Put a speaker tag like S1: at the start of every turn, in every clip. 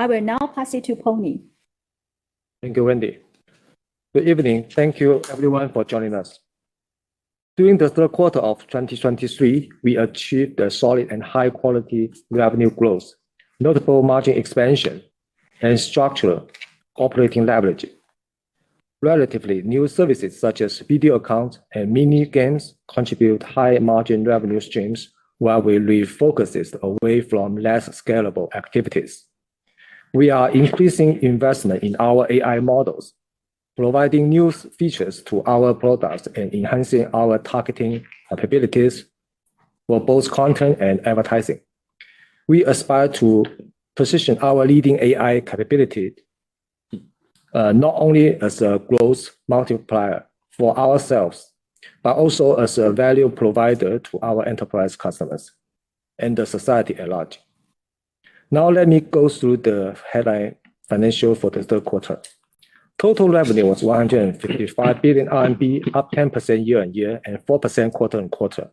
S1: will now pass it to Pony.
S2: Thank you, Wendy. Good evening. Thank you, everyone, for joining us. During the third quarter of 2023, we achieved a solid and high-quality revenue growth, notable margin expansion, and structural operating leverage. Relatively new services such as video accounts and mini games contribute high-margin revenue streams, while we refocus away from less scalable activities. We are increasing investment in our AI models, providing new features to our products and enhancing our targeting capabilities for both content and advertising. We aspire to position our leading AI capability not only as a growth multiplier for ourselves, but also as a value provider to our enterprise customers and the society at large. Now let me go through the headline financial for the third quarter. Total revenue was 155 billion RMB, up 10% year-on-year and 4% quarter-on-quarter.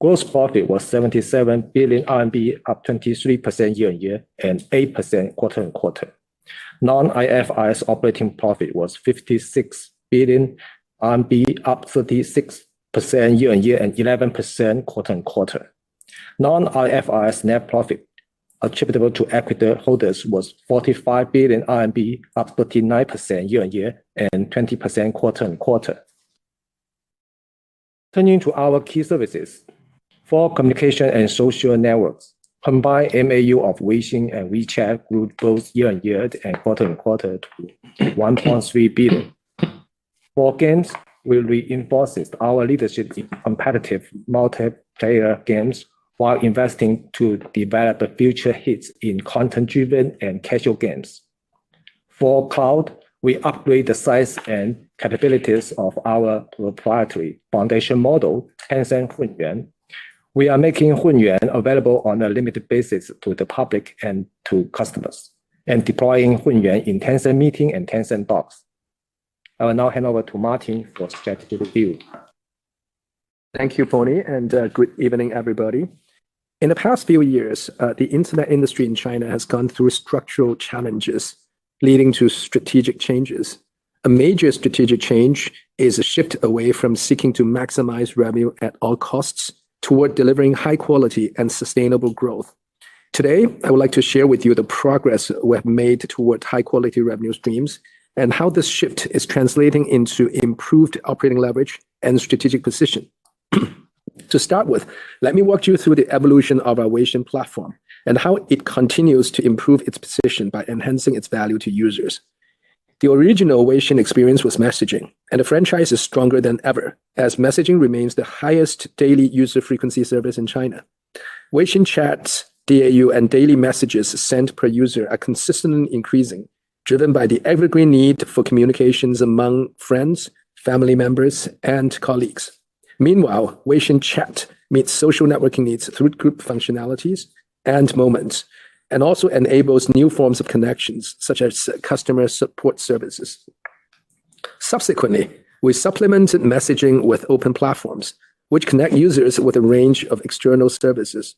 S2: Gross profit was 77 billion RMB, up 23% year-on-year and 8% quarter-on-quarter. Non-IFRS operating profit was 56 billion RMB, up 36% year-on-year and 11% quarter-on-quarter. Non-IFRS net profit attributable to equity holders was 45 billion RMB, up 39% year-on-year and 20% quarter-on-quarter. Turning to our key services. For communication and social networks, combined MAU of Weixin and WeChat grew both year-on-year and quarter-on-quarter to 1.3 billion. For games, we reinforced our leadership in competitive multiplayer games while investing to develop the future hits in content-driven and casual games. For cloud, we upgrade the size and capabilities of our proprietary foundation model, Tencent Hunyuan. We are making Hunyuan available on a limited basis to the public and to customers, and deploying Hunyuan in Tencent Meeting and Tencent Docs. I will now hand over to Martin for strategy review.
S3: Thank you, Pony, and good evening, everybody. In the past few years, the internet industry in China has gone through structural challenges, leading to strategic changes. A major strategic change is a shift away from seeking to maximize revenue at all costs toward delivering high quality and sustainable growth. Today, I would like to share with you the progress we have made toward high quality revenue streams and how this shift is translating into improved operating leverage and strategic position. To start with, let me walk you through the evolution of our Weixin platform and how it continues to improve its position by enhancing its value to users. The original Weixin experience was messaging, and the franchise is stronger than ever, as messaging remains the highest daily user frequency service in China. Weixin chats, DAU, and daily messages sent per user are consistently increasing, driven by the evergreen need for communications among friends, family members, and colleagues. Meanwhile, Weixin Chat meets social networking needs through group functionalities and moments, and also enables new forms of connections, such as customer support services. Subsequently, we supplemented messaging with open platforms, which connect users with a range of external services.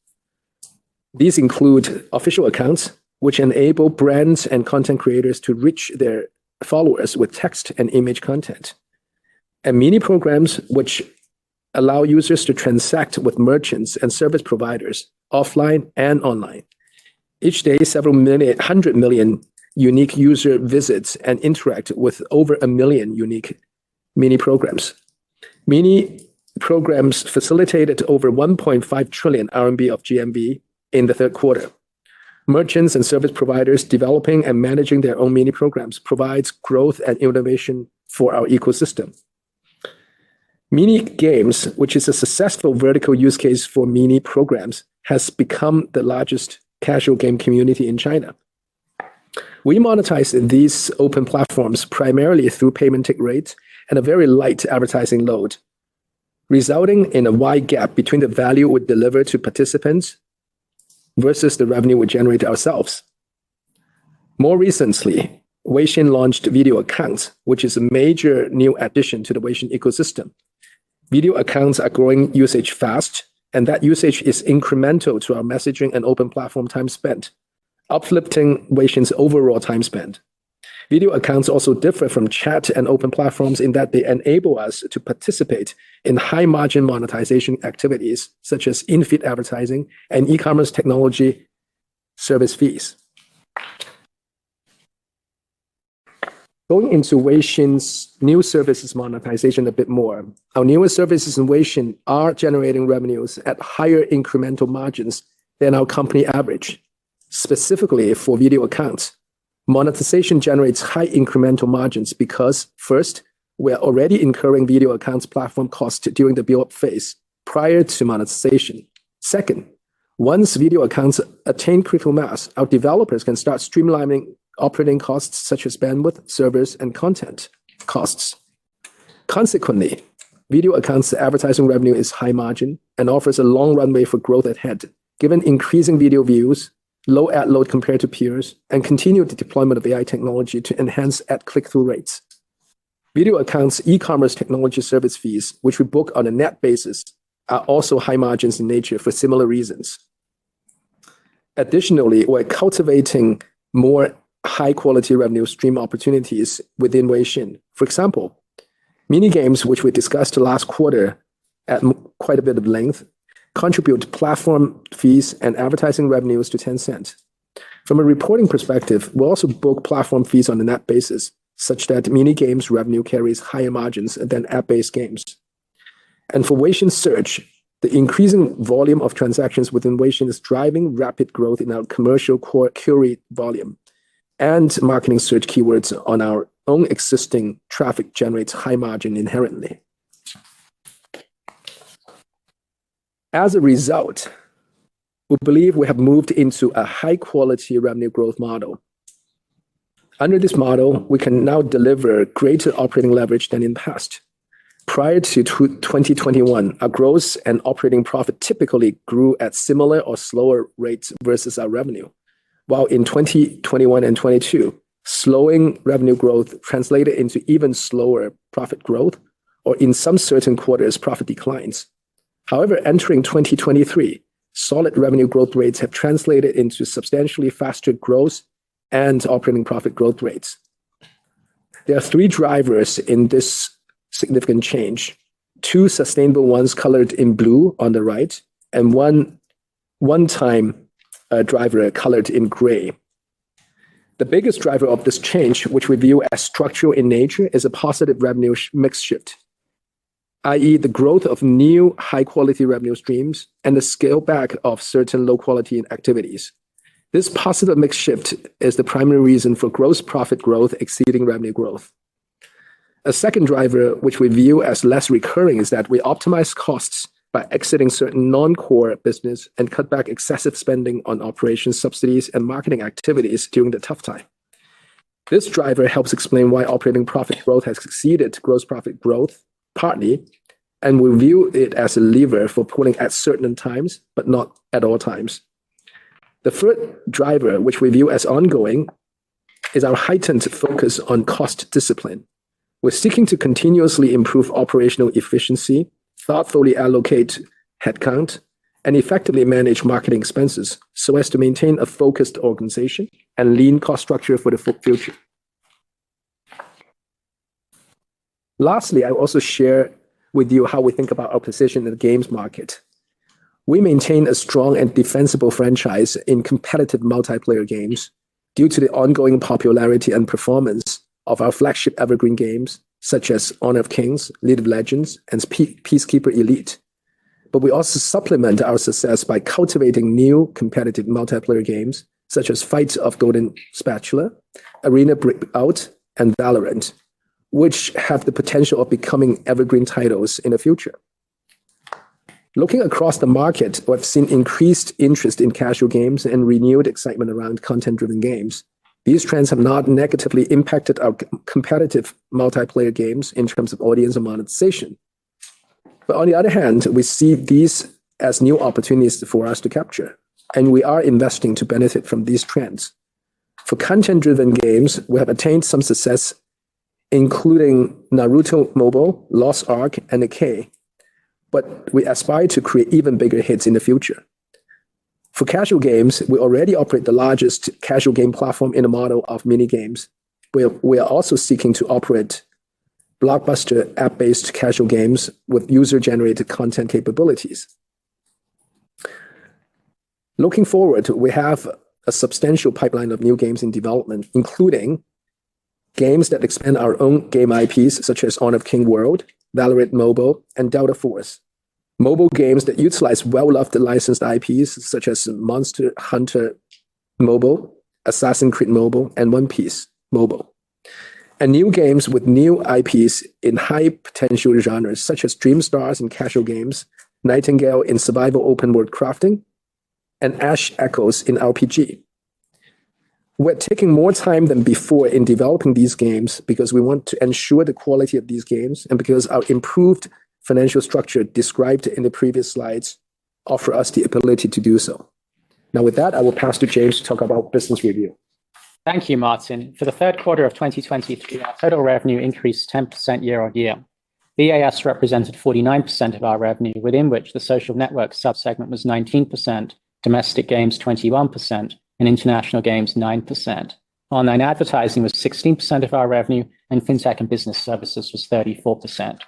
S3: These include official accounts, which enable brands and content creators to reach their followers with text and image content, and mini programs, which allow users to transact with merchants and service providers offline and online. Each day, several million, 100 million unique user visits and interact with over 1 million unique mini programs. Mini programs facilitated over 1.5 trillion RMB of GMV in the third quarter. Merchants and service providers developing and managing their own mini programs provides growth and innovation for our ecosystem. Mini games, which is a successful vertical use case for mini programs, has become the largest casual game community in China. We monetize these open platforms primarily through payment take rates and a very light advertising load, resulting in a wide gap between the value we deliver to participants versus the revenue we generate ourselves. More recently, Weixin launched video accounts, which is a major new addition to the Weixin ecosystem. Video accounts are growing usage fast, and that usage is incremental to our messaging and open platform time spent. uplifting Weixin's overall time spent. Video accounts also differ from chat and open platforms in that they enable us to participate in high-margin monetization activities, such as in-feed advertising and e-commerce technology service fees. Going into Weixin's new services monetization a bit more, our newer services in Weixin are generating revenues at higher incremental margins than our company average. Specifically for video accounts, monetization generates high incremental margins because, first, we're already incurring video accounts platform costs during the build-up phase prior to monetization. Second, once video accounts attain critical mass, our developers can start streamlining operating costs such as bandwidth, servers, and content costs. Consequently, video accounts advertising revenue is high margin and offers a long runway for growth ahead, given increasing video views, low ad load compared to peers, and continued deployment of AI technology to enhance ad click-through rates. Video accounts e-commerce technology service fees, which we book on a net basis, are also high margins in nature for similar reasons. Additionally, we're cultivating more high-quality revenue stream opportunities within Weixin. For example, mini games, which we discussed last quarter at quite a bit of length, contribute platform fees and advertising revenues to Tencent. From a reporting perspective, we also book platform fees on a net basis, such that mini games revenue carries higher margins than app-based games. And for Weixin Search, the increasing volume of transactions within Weixin is driving rapid growth in our commercial core query volume, and marketing search keywords on our own existing traffic generates high margin inherently. As a result, we believe we have moved into a high-quality revenue growth model. Under this model, we can now deliver greater operating leverage than in the past. Prior to 2021, our gross and operating profit typically grew at similar or slower rates versus our revenue, while in 2021 and 22, slowing revenue growth translated into even slower profit growth, or in some certain quarters, profit declines. However, entering 2023, solid revenue growth rates have translated into substantially faster growth and operating profit growth rates. There are three drivers in this significant change: two sustainable ones colored in blue on the right, and one-time driver colored in gray. The biggest driver of this change, which we view as structural in nature, is a positive revenue mix shift, i.e. the growth of new high-quality revenue streams and the scale back of certain low-quality activities. This positive mix shift is the primary reason for gross profit growth exceeding revenue growth. A second driver, which we view as less recurring, is that we optimize costs by exiting certain non-core business and cut back excessive spending on operations, subsidies, and marketing activities during the tough time. This driver helps explain why operating profit growth has exceeded gross profit growth, partly, and we view it as a lever for pulling at certain times, but not at all times. The third driver, which we view as ongoing, is our heightened focus on cost discipline. We're seeking to continuously improve operational efficiency, thoughtfully allocate headcount, and effectively manage marketing expenses so as to maintain a focused organization and lean cost structure for the future. Lastly, I will also share with you how we think about our position in the games market. We maintain a strong and defensible franchise in competitive multiplayer games due to the ongoing popularity and performance of our flagship evergreen games, such as Honor of Kings, League of Legends, and Peacekeeper Elite. But we also supplement our success by cultivating new competitive multiplayer games, such as Fight of Golden Spatula, Arena Breakout, and Valorant, which have the potential of becoming evergreen titles in the future. Looking across the market, we've seen increased interest in casual games and renewed excitement around content-driven games. These trends have not negatively impacted our competitive multiplayer games in terms of audience and monetization. But on the other hand, we see these as new opportunities for us to capture, and we are investing to benefit from these trends. For content-driven games, we have attained some success, including Naruto Mobile, Lost Ark, and Decay, but we aspire to create even bigger hits in the future. For casual games, we already operate the largest casual game platform in the model of mini games. We are also seeking to operate blockbuster app-based casual games with user-generated content capabilities. Looking forward, we have a substantial pipeline of new games in development, including games that expand our own game IPs, such as Honor of King World, Valorant Mobile, and Delta Force. Mobile games that utilize well-loved licensed IPs, such as Monster Hunter Mobile, Assassin's Creed Mobile, and One Piece Mobile. And new games with new IPs in high-potential genres, such as Dream Stars in casual games, Nightingale in survival open-world crafting, and Ash Echoes in RPG. We're taking more time than before in developing these games because we want to ensure the quality of these games and because our improved financial structure described in the previous slides offer us the ability to do so. Now with that, I will pass to James to talk about business review.
S1: Thank you, Martin. For the third quarter of 2023, our total revenue increased 10% year-on-year. VAS represented 49% of our revenue, within which the social network subsegment was 19%, domestic games 21%, and international games 9%. Online advertising was 16% of our revenue, and fintech and business services was 34%.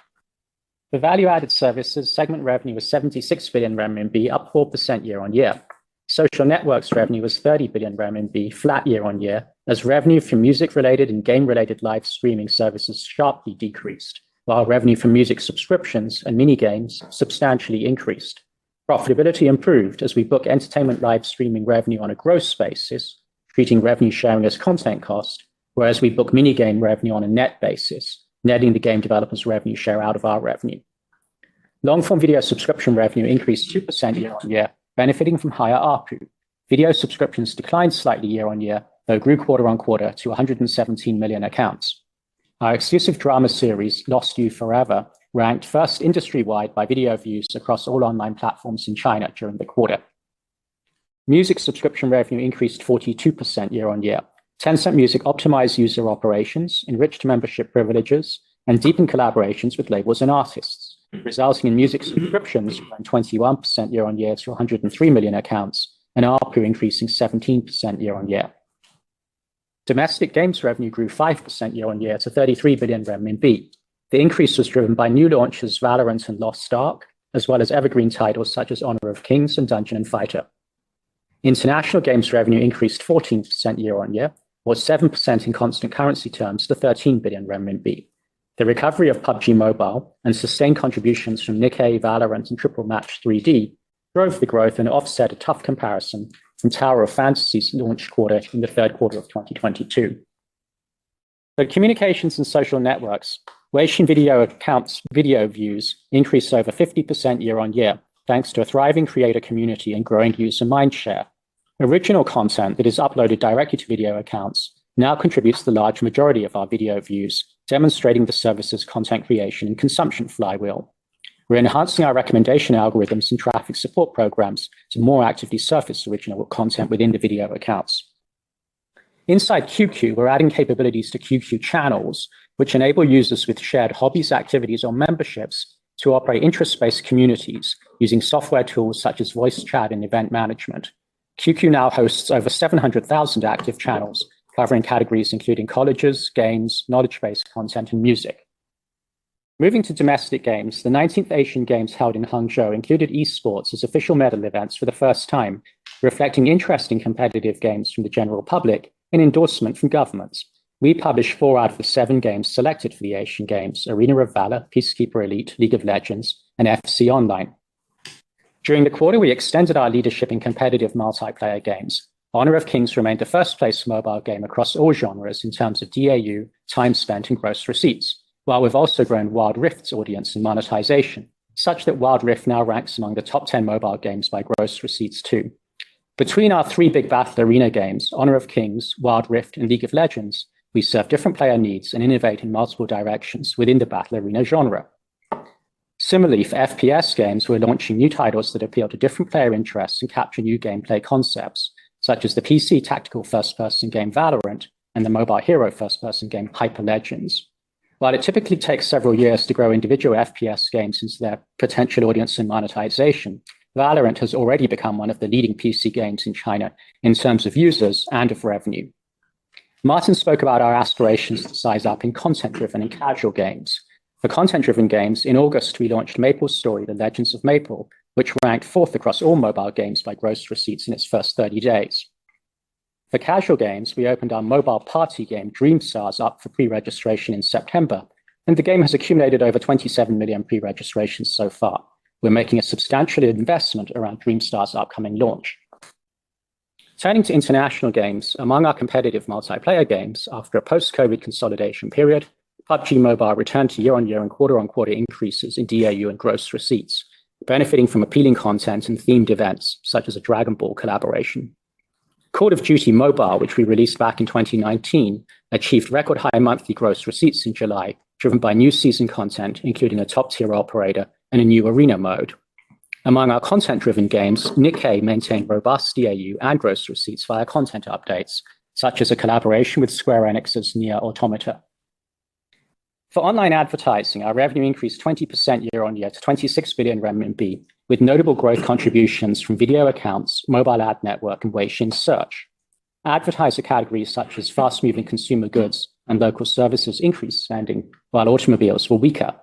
S1: For value-added services, segment revenue was 76 billion RMB, up 4% year-on-year. Social networks revenue was 30 billion RMB, flat year-on-year, as revenue from music-related and game-related live streaming services sharply decreased, while revenue from music subscriptions and mini-games substantially increased. Profitability improved as we book entertainment live streaming revenue on a gross basis, treating revenue sharing as content cost, whereas we book mini-game revenue on a net basis, netting the game developers' revenue share out of our revenue. Long-form video subscription revenue increased 2% year-on-year, benefiting from higher ARPU. Video subscriptions declined slightly year-on-year, though grew quarter-on-quarter to 117 million accounts. Our exclusive drama series, Lost You Forever, ranked first industry-wide by video views across all online platforms in China during the quarter. Music subscription revenue increased 42% year-on-year. Tencent Music optimized user operations, enriched membership privileges, and deepened collaborations with labels and artists, resulting in music subscriptions growing 21% year-on-year to 103 million accounts, and ARPU increasing 17% year-on-year. Domestic games revenue grew 5% year-on-year to 33 billion RMB. The increase was driven by new launches Valorant and Lost Ark, as well as evergreen titles such as Honor of Kings and Dungeon & Fighter. International games revenue increased 14% year-on-year, or 7% in constant currency terms to 13 billion RMB. The recovery of PUBG Mobile and sustained contributions from Nikke, Valorant, and Triple Match 3D drove the growth and offset a tough comparison from Tower of Fantasy's launch quarter in the third quarter of 2022. For communications and social networks, Weixin video accounts video views increased over 50% year-on-year, thanks to a thriving creator community and growing user mindshare. Original content that is uploaded directly to video accounts now contributes the large majority of our video views, demonstrating the service's content creation and consumption flywheel. We're enhancing our recommendation algorithms and traffic support programs to more actively surface original content within the video accounts. Inside QQ, we're adding capabilities to QQ channels, which enable users with shared hobbies, activities, or memberships to operate interest-based communities using software tools such as voice chat and event management. QQ now hosts over 700,000 active channels, covering categories including colleges, games, knowledge-based content, and music. Moving to domestic games, the 19th Asian Games held in Hangzhou included esports as official medal events for the first time, reflecting interest in competitive games from the general public and endorsement from governments. We published 4 out of the 7 games selected for the Asian Games: Arena of Valor, Peacekeeper Elite, League of Legends, and FC Online. During the quarter, we extended our leadership in competitive multiplayer games. Honor of Kings remained the first-place mobile game across all genres in terms of DAU, time spent, and gross receipts, while we've also grown Wild Rift's audience and monetization, such that Wild Rift now ranks among the top 10 mobile games by gross receipts too. Between our 3 big battle arena games, Honor of Kings, Wild Rift, and League of Legends, we serve different player needs and innovate in multiple directions within the battle arena genre. Similarly, for FPS games, we're launching new titles that appeal to different player interests and capture new gameplay concepts, such as the PC tactical first-person game Valorant and the mobile hero first-person game Hyper Legends. While it typically takes several years to grow individual FPS games into their potential audience and monetization, Valorant has already become one of the leading PC games in China in terms of users and of revenue. Martin spoke about our aspirations to size up in content-driven and casual games. For content-driven games, in August, we launched Maple Story: The Legends of Maple, which ranked fourth across all mobile games by gross receipts in its first 30 days. For casual games, we opened our mobile party game Dream Stars up for pre-registration in September, and the game has accumulated over 27 million pre-registrations so far. We're making a substantial investment around Dream Stars' upcoming launch. Turning to international games, among our competitive multiplayer games, after a post-COVID consolidation period, PUBG Mobile returned to year-on-year and quarter-on-quarter increases in DAU and gross receipts, benefiting from appealing content and themed events, such as a Dragon Ball collaboration. Call of Duty Mobile, which we released back in 2019, achieved record-high monthly gross receipts in July, driven by new season content, including a top-tier operator and a new arena mode. Among our content-driven games, Nikkei maintained robust DAU and gross receipts via content updates, such as a collaboration with Square Enix's Nier Automata. For online advertising, our revenue increased 20% year-on-year to 26 billion renminbi, with notable growth contributions from video accounts, mobile ad network, and Weixin Search. Advertiser categories such as fast-moving consumer goods and local services increased spending, while automobiles were weaker.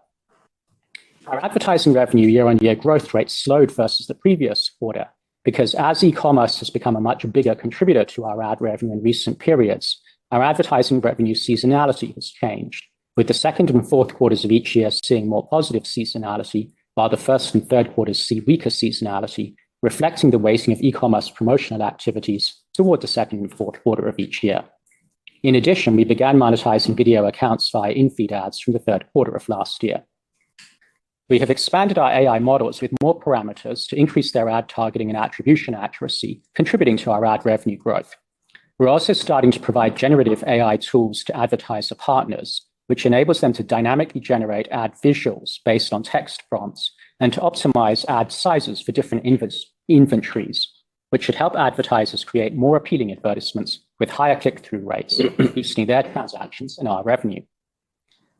S1: Our advertising revenue year-on-year growth rate slowed versus the previous quarter because as e-commerce has become a much bigger contributor to our ad revenue in recent periods, our advertising revenue seasonality has changed, with the second and fourth quarters of each year seeing more positive seasonality, while the first and third quarters see weaker seasonality, reflecting the weighting of e-commerce promotional activities toward the second and fourth quarter of each year. In addition, we began monetizing video accounts via in-feed ads from the third quarter of last year. We have expanded our AI models with more parameters to increase their ad targeting and attribution accuracy, contributing to our ad revenue growth. We're also starting to provide generative AI tools to advertiser partners, which enables them to dynamically generate ad visuals based on text prompts and to optimize ad sizes for different inventories, which should help advertisers create more appealing advertisements with higher click-through rates, boosting their transactions and our revenue.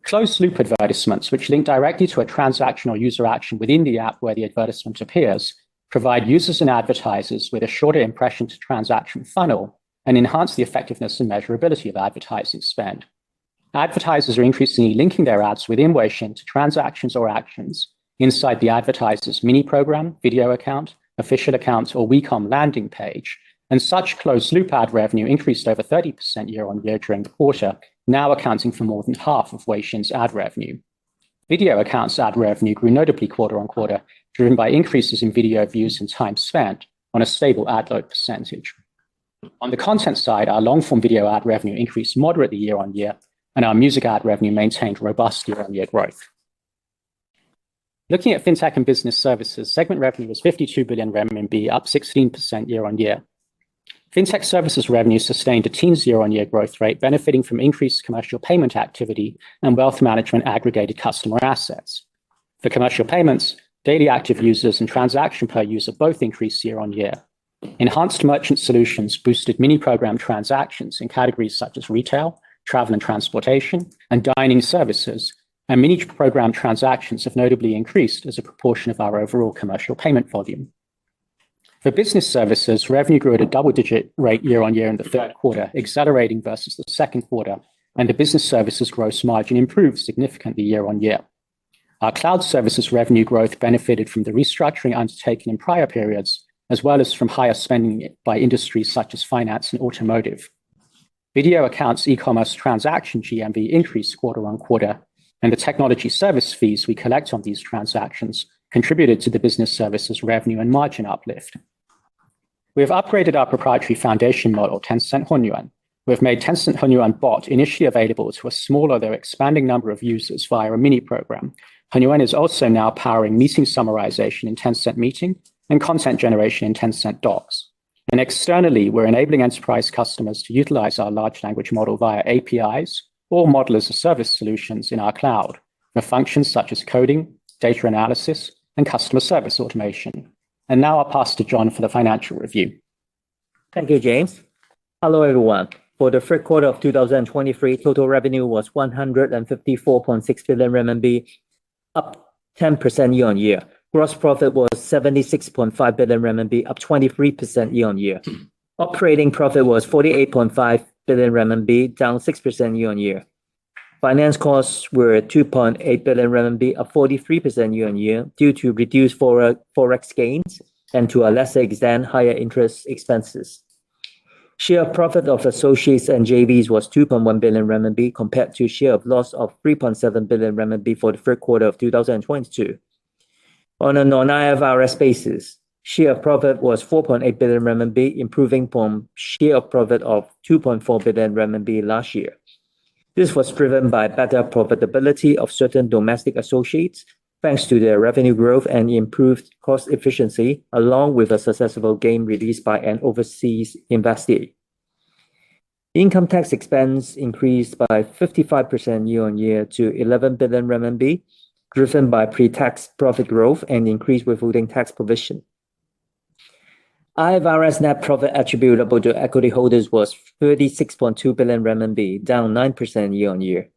S1: Closed-loop advertisements, which link directly to a transaction or user action within the app where the advertisement appears, provide users and advertisers with a shorter impression-to-transaction funnel and enhance the effectiveness and measurability of advertising spend. Advertisers are increasingly linking their ads within Weixin to transactions or actions inside the advertiser's mini program, video account, official account, or WeCom landing page, and such closed-loop ad revenue increased over 30% year-on-year during the quarter, now accounting for more than half of Weixin's ad revenue. Video accounts ad revenue grew notably quarter-on-quarter, driven by increases in video views and time spent on a stable ad load percentage. On the content side, our long-form video ad revenue increased moderately year-on-year, and our music ad revenue maintained robust year-on-year growth. Looking at fintech and business services, segment revenue was 52 billion renminbi, up 16% year-on-year. Fintech services revenue sustained a teens year-on-year growth rate, benefiting from increased commercial payment activity and wealth management aggregated customer assets. For commercial payments, daily active users and transaction per user both increased year-on-year. Enhanced merchant solutions boosted mini-program transactions in categories such as retail, travel and transportation, and dining services, and mini-program transactions have notably increased as a proportion of our overall commercial payment volume. For business services, revenue grew at a double-digit rate year-on-year in the third quarter, accelerating versus the second quarter, and the business services gross margin improved significantly year-on-year. Our cloud services revenue growth benefited from the restructuring undertaken in prior periods, as well as from higher spending by industries such as finance and automotive. Video accounts e-commerce transaction GMV increased quarter-on-quarter, and the technology service fees we collect on these transactions contributed to the business services revenue and margin uplift. We have upgraded our proprietary foundation model, Tencent Hunyuan. We have made Tencent Hunyuan Bot initially available to a smaller though expanding number of users via a mini program. Hunyuan is also now powering meeting summarization in Tencent Meeting and content generation in Tencent Docs. And externally, we're enabling enterprise customers to utilize our large language model via APIs or model as a service solutions in our cloud for functions such as coding, data analysis, and customer service automation. And now I'll pass to John for the financial review.
S4: Thank you, James. Hello, everyone. For the third quarter of 2023, total revenue was 154.6 billion RMB, up 10% year-on-year. Gross profit was 76.5 billion RMB, up 23% year-on-year. Operating profit was 48.5 billion RMB, down 6% year-on-year. Finance costs were 2.8 billion RMB, up 43% year-on-year due to reduced forex gains and to a lesser extent, higher interest expenses. Share of profit of associates and JVs was 2.1 billion RMB compared to share of loss of 3.7 billion RMB for the third quarter of 2022. On a non-IFRS basis, share of profit was 4.8 billion RMB, improving from share of profit of 2.4 billion RMB last year. This was driven by better profitability of certain domestic associates, thanks to their revenue growth and improved cost efficiency, along with a successful game released by an overseas investee. Income tax expense increased by 55% year-on-year to 11 billion RMB, driven by pre-tax profit growth and increased withholding tax provision. IFRS net profit attributable to equity holders was 36.2 billion RMB, down 9% year-on-year.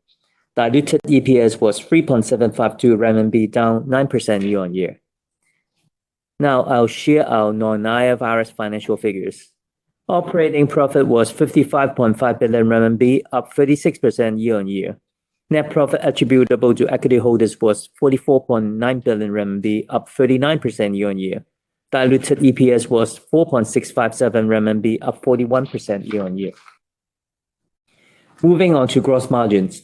S4: Diluted EPS was 3.752 RMB, down 9% year-on-year. Now I'll share our non-IFRS financial figures. Operating profit was 55.5 billion RMB, up 36% year-on-year. Net profit attributable to equity holders was 44.9 billion RMB, up 39% year-on-year. Diluted EPS was 4.657 RMB, up 41% year-on-year. Moving on to gross margins.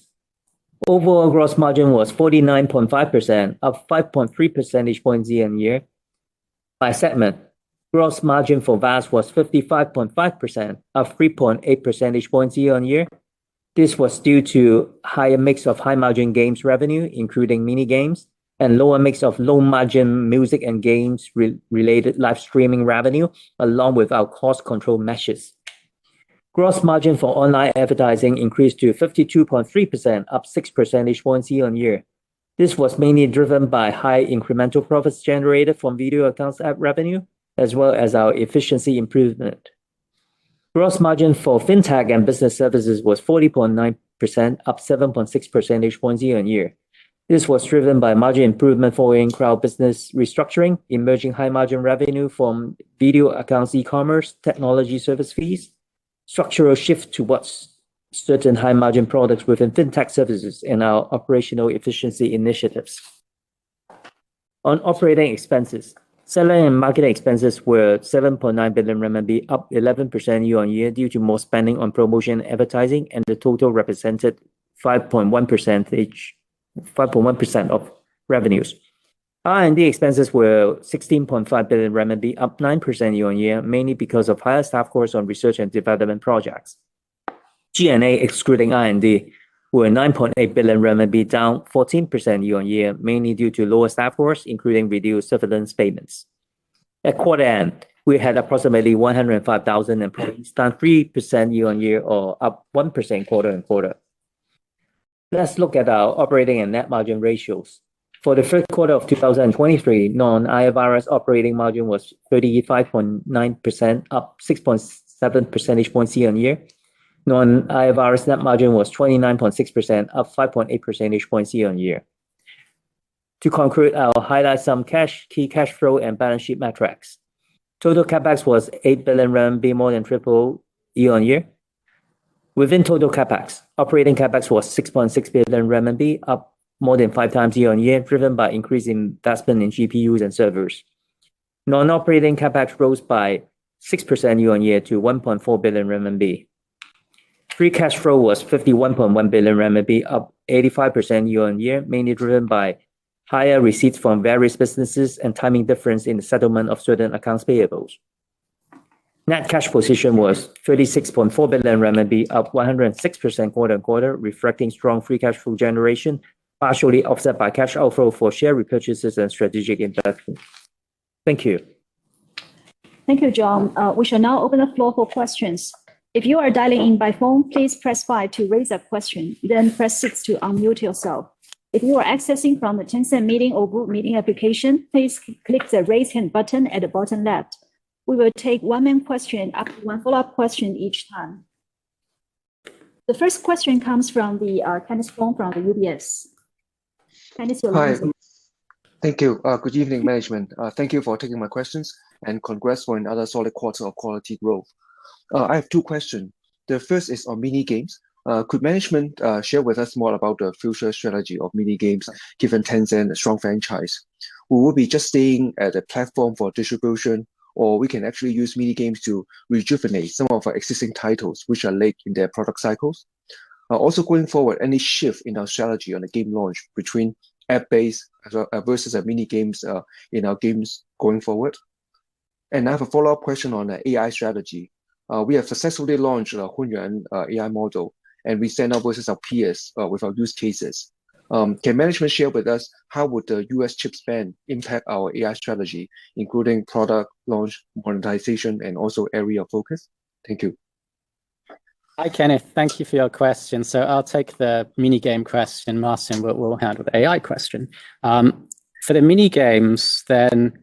S4: Overall gross margin was 49.5%, up 5.3 percentage points year-on-year. By segment, gross margin for VAS was 55.5%, up 3.8 percentage points year-on-year. This was due to higher mix of high-margin games revenue, including mini games, and lower mix of low-margin music and games-related live streaming revenue, along with our cost control measures. Gross margin for online advertising increased to 52.3%, up 6 percentage points year-on-year. This was mainly driven by high incremental profits generated from Video Accounts app revenue, as well as our efficiency improvement. Gross margin for fintech and business services was 40.9%, up 7.6 percentage points year-on-year. This was driven by margin improvement following crowd business restructuring, emerging high-margin revenue from Video Accounts e-commerce, technology service fees, structural shift towards certain high-margin products within fintech services, and our operational efficiency initiatives. On operating expenses, selling and marketing expenses were 7.9 billion RMB, up 11% year-on-year due to more spending on promotion and advertising, and the total represented 5.1% of revenues. R&D expenses were 16.5 billion RMB, up 9% year-on-year, mainly because of higher staff costs on research and development projects. G&A excluding R&D were 9.8 billion RMB, down 14% year-on-year, mainly due to lower staff costs, including reduced surveillance payments. At quarter end, we had approximately 105,000 employees, down 3% year-on-year or up 1% quarter-on-quarter. Let's look at our operating and net margin ratios. For the third quarter of 2023, non-IFRS operating margin was 35.9%, up 6.7 percentage points year-on-year. Non-IFRS net margin was 29.6%, up 5.8 percentage points year-on-year. To conclude, I'll highlight some key cash flow and balance sheet metrics. Total CapEx was 8 billion RMB, more than triple year-on-year. Within total CapEx, operating CapEx was 6.6 billion RMB, up more than 5 times year-on-year, driven by increased investment in GPUs and servers. Non-operating CapEx rose by 6% year-on-year to 1.4 billion RMB. Free cash flow was 51.1 billion RMB, up 85% year-on-year, mainly driven by higher receipts from various businesses and timing difference in the settlement of certain accounts payables. Net cash position was 36.4 billion RMB, up 106% quarter-on-quarter, reflecting strong free cash flow generation, partially offset by cash outflow for share repurchases and strategic investment. Thank you.
S5: Thank you, John. We shall now open the floor for questions. If you are dialing in by phone, please press 5 to raise a question, then press 6 to unmute yourself. If you are accessing from the Tencent meeting or group meeting application, please click the raise hand button at the bottom left. We will take one main question up to one follow-up question each time. The first question comes from the Kenneth Fong from the UBS. Kenneth, your line is open.
S6: Thank you. Good evening, management. Thank you for taking my questions and congrats for another solid quarter of quality growth. I have two questions. The first is on mini games. Could management share with us more about the future strategy of mini games given Tencent a strong franchise? We will be just staying at a platform for distribution, or we can actually use mini games to rejuvenate some of our existing titles which are late in their product cycles. Also going forward, any shift in our strategy on the game launch between app-based versus mini games in our games going forward? And I have a follow-up question on the AI strategy. We have successfully launched Hunyuan AI model, and we stand out versus our peers with our use cases. Can management share with us how would the US chips ban impact our AI strategy, including product launch, monetization, and also area of focus? Thank you.
S1: Hi, Kenneth. Thank you for your question. So I'll take the mini game question. Martin will handle the AI question. For the mini games, then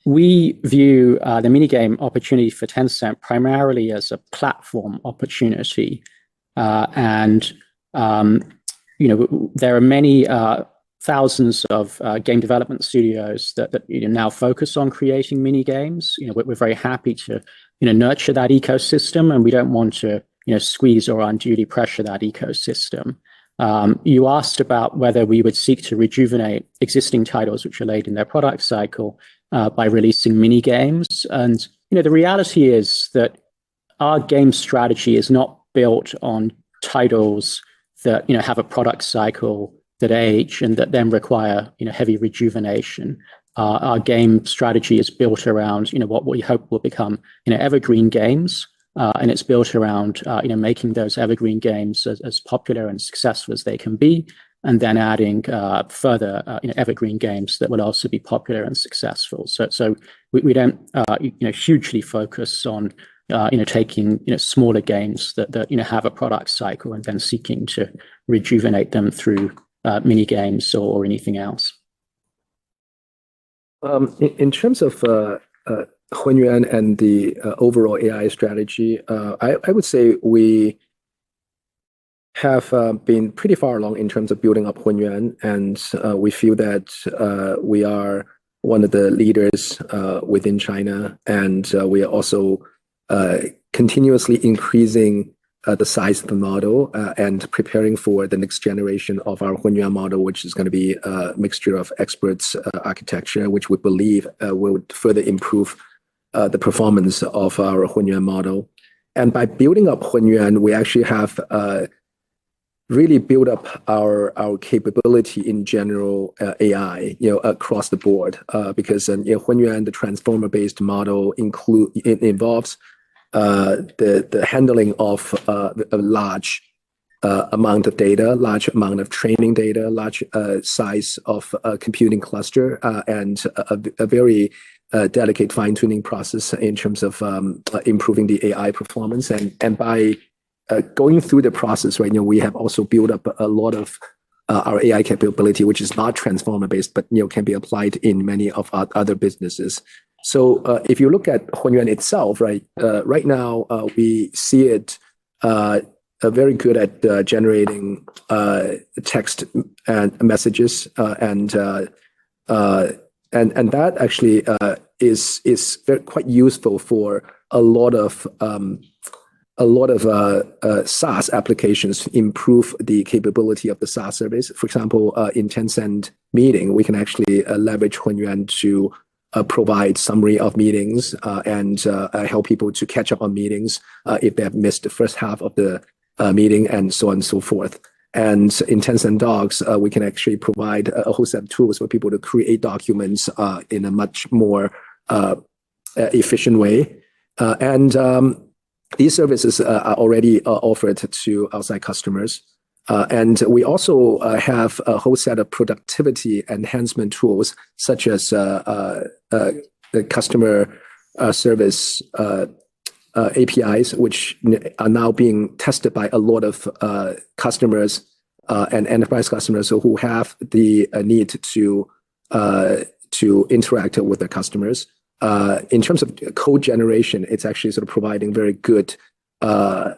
S1: we view the mini game opportunity for Tencent primarily as a platform opportunity. And there are many thousands of game development studios that now focus on creating mini games. We're very happy to nurture that ecosystem, and we don't want to squeeze or unduly pressure that ecosystem. You asked about whether we would seek to rejuvenate existing titles which are late in their product cycle by releasing mini games. And the reality is that our game strategy is not built on titles that have a product cycle that age and that then require heavy rejuvenation. Our game strategy is built around what we hope will become evergreen games. And it's built around making those evergreen games as popular and successful as they can be, and then adding further evergreen games that will also be popular and successful. So we don't hugely focus on taking smaller games that have a product cycle and then seeking to rejuvenate them through mini games or anything else.
S3: In terms of Hunyuan and the overall AI strategy, I would say we have been pretty far along in terms of building up Hunyuan, and we feel that we are one of the leaders within China, and we are also continuously increasing the size of the model and preparing for the next generation of our Hunyuan model, which is going to be a mixture of experts architecture, which we believe will further improve the performance of our Hunyuan model. And by building up Hunyuan, we actually have really built up our capability in general AI, across the board, because Hunyuan, the transformer-based model, involves the handling of a large amount of data, large amount of training data, large size of computing cluster, and a very delicate fine-tuning process in terms of improving the AI performance. And by going through the process, right, we have also built up a lot of our AI capability, which is not transformer-based, but can be applied in many of our other businesses. So if you look at Hunyuan itself, right now we see it very good at generating text and messages, and that actually is quite useful for a lot of SaaS applications to improve the capability of the SaaS service. For example, in Tencent Meeting, we can actually leverage Hunyuan to provide summary of meetings and help people to catch up on meetings if they have missed the first half of the meeting, and so on and so forth. And in Tencent Docs, we can actually provide a whole set of tools for people to create documents in a much more efficient way. And these services are already offered to outside customers. And we also have a whole set of productivity enhancement tools, such as the customer service APIs, which are now being tested by a lot of customers and enterprise customers who have the need to interact with their customers. In terms of code generation, it's actually sort of providing very good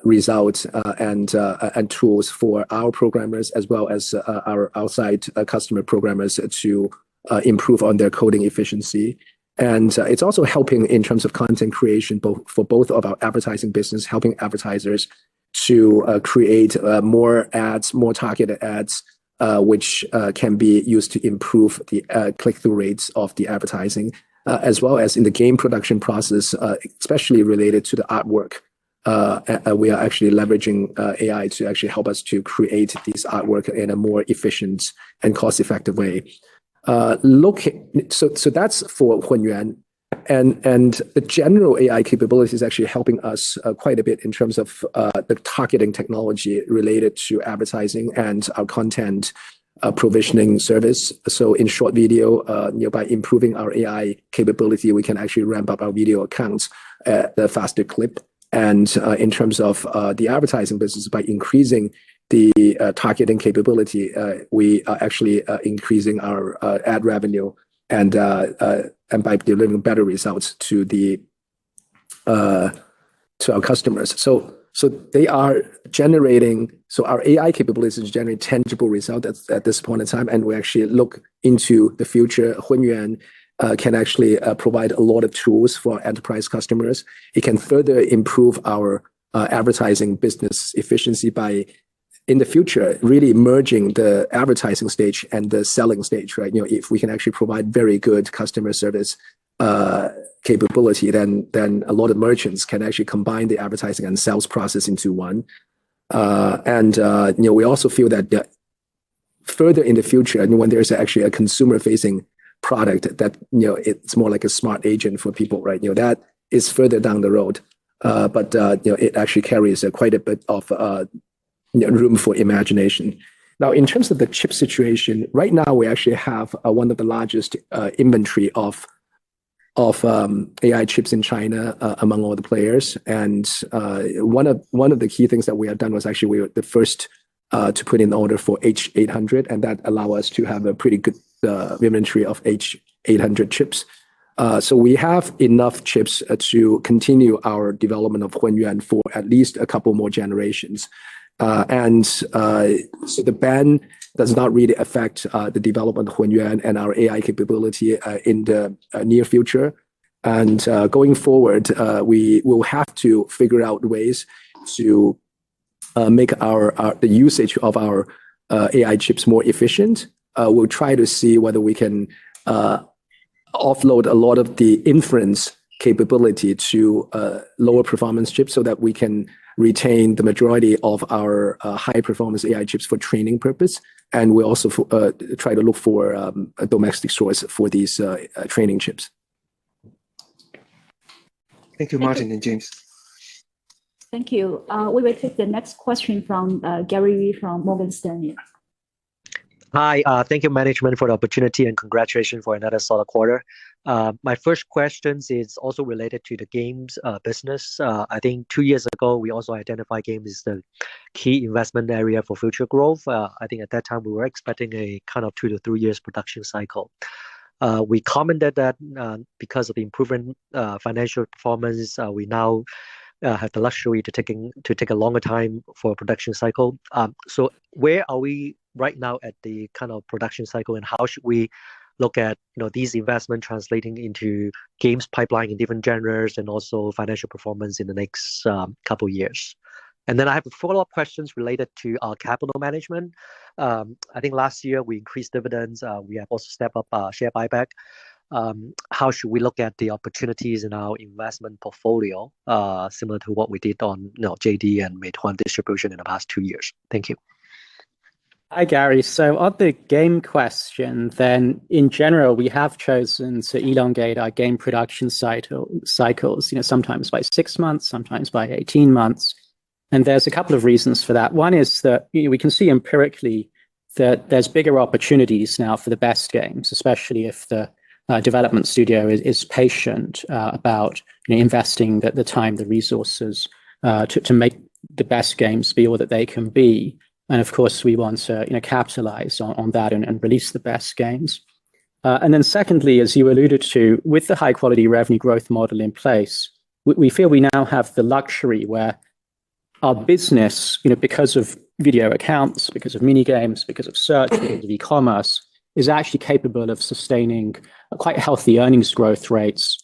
S3: results and tools for our programmers as well as our outside customer programmers to improve on their coding efficiency. And it's also helping in terms of content creation, for both of our advertising business, helping advertisers to create more ads, more targeted ads, which can be used to improve the click-through rates of the advertising, as well as in the game production process, especially related to the artwork. We are actually leveraging AI to actually help us to create this artwork in a more efficient and cost-effective way. So that's for Hunyuan. And the general AI capability is actually helping us quite a bit in terms of the targeting technology related to advertising and our content provisioning service. So in short video, by improving our AI capability, we can actually ramp up our video accounts at a faster clip. And in terms of the advertising business, by increasing the targeting capability, we are actually increasing our ad revenue and by delivering better results to our customers. So they are generating. So our AI capabilities is generating tangible results at this point in time, and we actually look into the future. Hunyuan can actually provide a lot of tools for enterprise customers. It can further improve our advertising business efficiency by, in the future, really merging the advertising stage and the selling stage, right? If we can actually provide very good customer service capability, then a lot of merchants can actually combine the advertising and sales process into one. We also feel that further in the future, when there's actually a consumer-facing product that it's more like a smart agent for people, right? That is further down the road, but it actually carries quite a bit of room for imagination. Now, in terms of the chip situation, right now we actually have one of the largest inventory of AI chips in China among all the players. And one of the key things that we have done was actually we were the first to put in order for H800, and that allow us to have a pretty good inventory of H800 chips. So we have enough chips to continue our development of Hunyuan for at least a couple more generations. So the ban does not really affect the development of Hunyuan and our AI capability in the near future. And going forward, we will have to figure out ways to make the usage of our AI chips more efficient. We'll try to see whether we can offload a lot of the inference capability to lower performance chips so that we can retain the majority of our high performance AI chips for training purpose. And we also try to look for a domestic source for these training chips.
S6: Thank you, Martin and James.
S5: Thank you. We will take the next question from Gary Yu from Morgan Stanley.
S7: Hi, thank you, management, for the opportunity and congratulations for another solid quarter. My first question is also related to the games business. I think 2 years ago, we also identified games as the key investment area for future growth. I think at that time, we were expecting a kind of 2 to 3 years production cycle. We commented that because of the improvement financial performance, we now have the luxury to take a longer time for a production cycle. So where are we right now at the kind of production cycle, and how should we look at these investments translating into games pipeline in different genres and also financial performance in the next couple of years? And then I have follow-up questions related to our capital management. I think last year we increased dividends. We have also stepped up share buyback. How should we look at the opportunities in our investment portfolio, similar to what we did on JD and Meituan distribution in the past 2 years? Thank you.
S1: Hi, Gary. So on the game question, then in general, we have chosen to elongate our game production cycles, sometimes by 6 months, sometimes by 18 months. And there's a couple of reasons for that. One is that we can see empirically that there's bigger opportunities now for the best games, especially if the development studio is patient about investing the time, the resources to make the best games be all that they can be. And of course, we want to capitalize on that and release the best games. And then secondly, as you alluded to, with the high quality revenue growth model in place, we feel we now have the luxury where our business, because of video accounts, because of mini games, because of search, because of e-commerce, is actually capable of sustaining quite healthy earnings growth rates,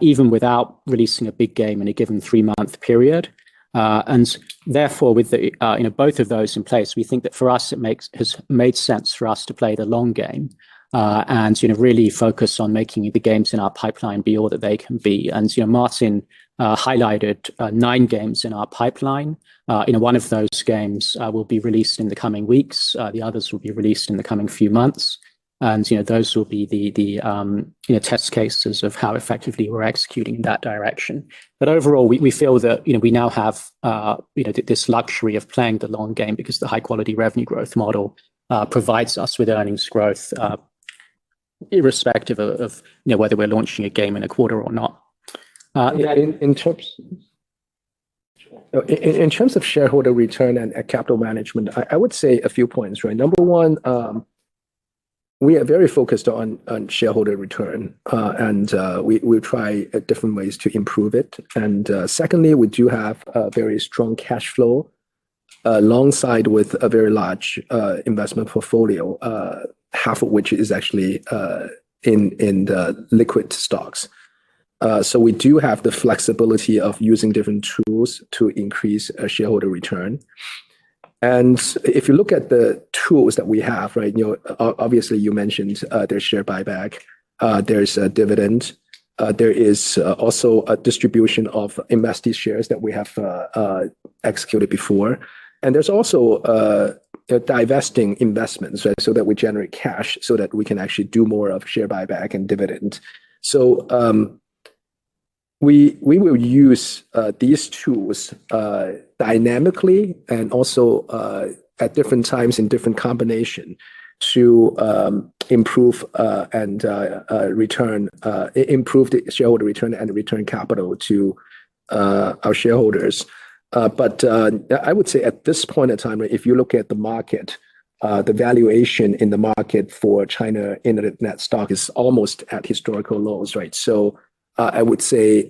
S1: even without releasing a big game in a given 3-month period. And therefore, with the both of those in place, we think that for us has made sense for us to play the long game, and really focus on making the games in our pipeline be all that they can be. And Martin highlighted 9 games in our pipeline. One of those games will be released in the coming weeks. The others will be released in the coming few months. And those will be the test cases of how effectively we're executing in that direction. But overall, we feel that we now have this luxury of playing the long game because the high quality revenue growth model provides us with earnings growth, irrespective of whether we're launching a game in a quarter or not.
S3: In terms of shareholder return and capital management, I would say a few points, right? Number one, we are very focused on shareholder return, and we try different ways to improve it. And secondly, we do have a very strong cash flow alongside with a very large investment portfolio, half of which is actually in the liquid stocks. So we do have the flexibility of using different tools to increase shareholder return. And if you look at the tools that we have, right, obviously you mentioned there's share buyback, there's a dividend, there is also a distribution of investee shares that we have executed before, and there's also divesting investments, right, so that we generate cash, so that we can actually do more of share buyback and dividend. So we will use these tools dynamically and also at different times in different combination to improve and improve the shareholder return and return capital to our shareholders. But I would say at this point in time, if you look at the market, the valuation in the market for China internet stock is almost at historical lows, right? So I would say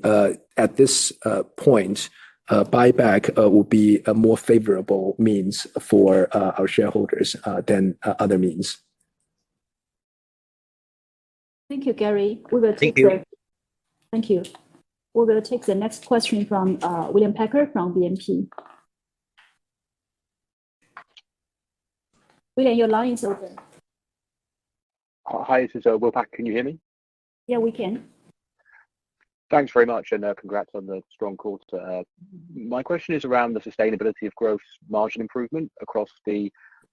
S3: at this point, buyback will be a more favorable means for our shareholders than other means.
S5: Thank you, Gary. We will take Thank you. We will take the next question from William Packer from BNP. William, your line is open.
S8: Hi, this is Will Packer. Can you hear me?
S5: Yeah, we can.
S8: Thanks very much, and congrats on the strong quarter. My question is around the sustainability of gross margin improvement across the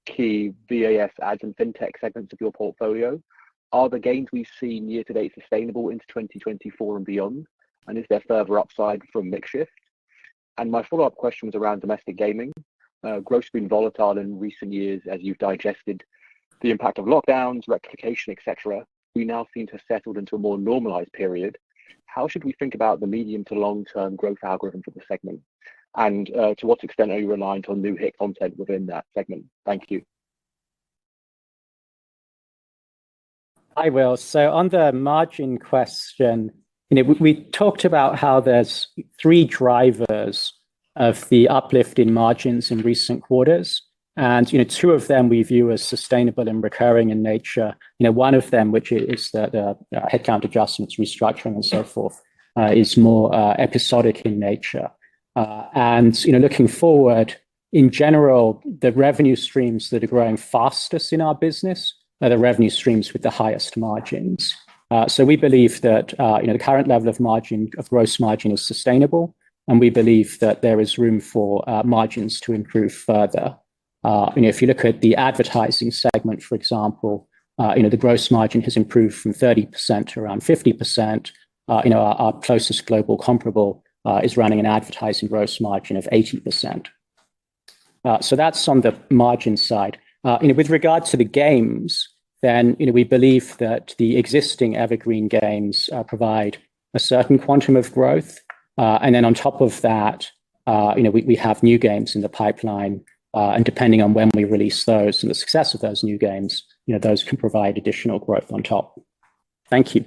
S8: key VAS, ads, and fintech segments of your portfolio. Are the gains we've seen year to date sustainable into 2024 and beyond? And is there further upside from mix shift? And my follow-up question was around domestic gaming. Growth has been volatile in recent years as you've digested the impact of lockdowns, rectification, etc. We now seem to have settled into a more normalized period. How should we think about the medium to long-term growth algorithm for the segment? And to what extent are you reliant on new hit content within that segment? Thank you.
S1: I will. So on the margin question, we talked about how there's 3 drivers of the uplift in margins in recent quarters. And 2 of them we view as sustainable and recurring in nature. One of them, which is the headcount adjustments, restructuring, and so forth, is more episodic in nature. And looking forward, in general, the revenue streams that are growing fastest in our business are the revenue streams with the highest margins. So we believe that the current level of gross margin is sustainable, and we believe that there is room for margins to improve further. If you look at the advertising segment, for example, the gross margin has improved from 30% to around 50%. Our closest global comparable is running an advertising gross margin of 80%. So that's on the margin side. With regard to the games, then we believe that the existing evergreen games provide a certain quantum of growth, and then on top of that, we have new games in the pipeline, and depending on when we release those and the success of those new games, those can provide additional growth on top. Thank you.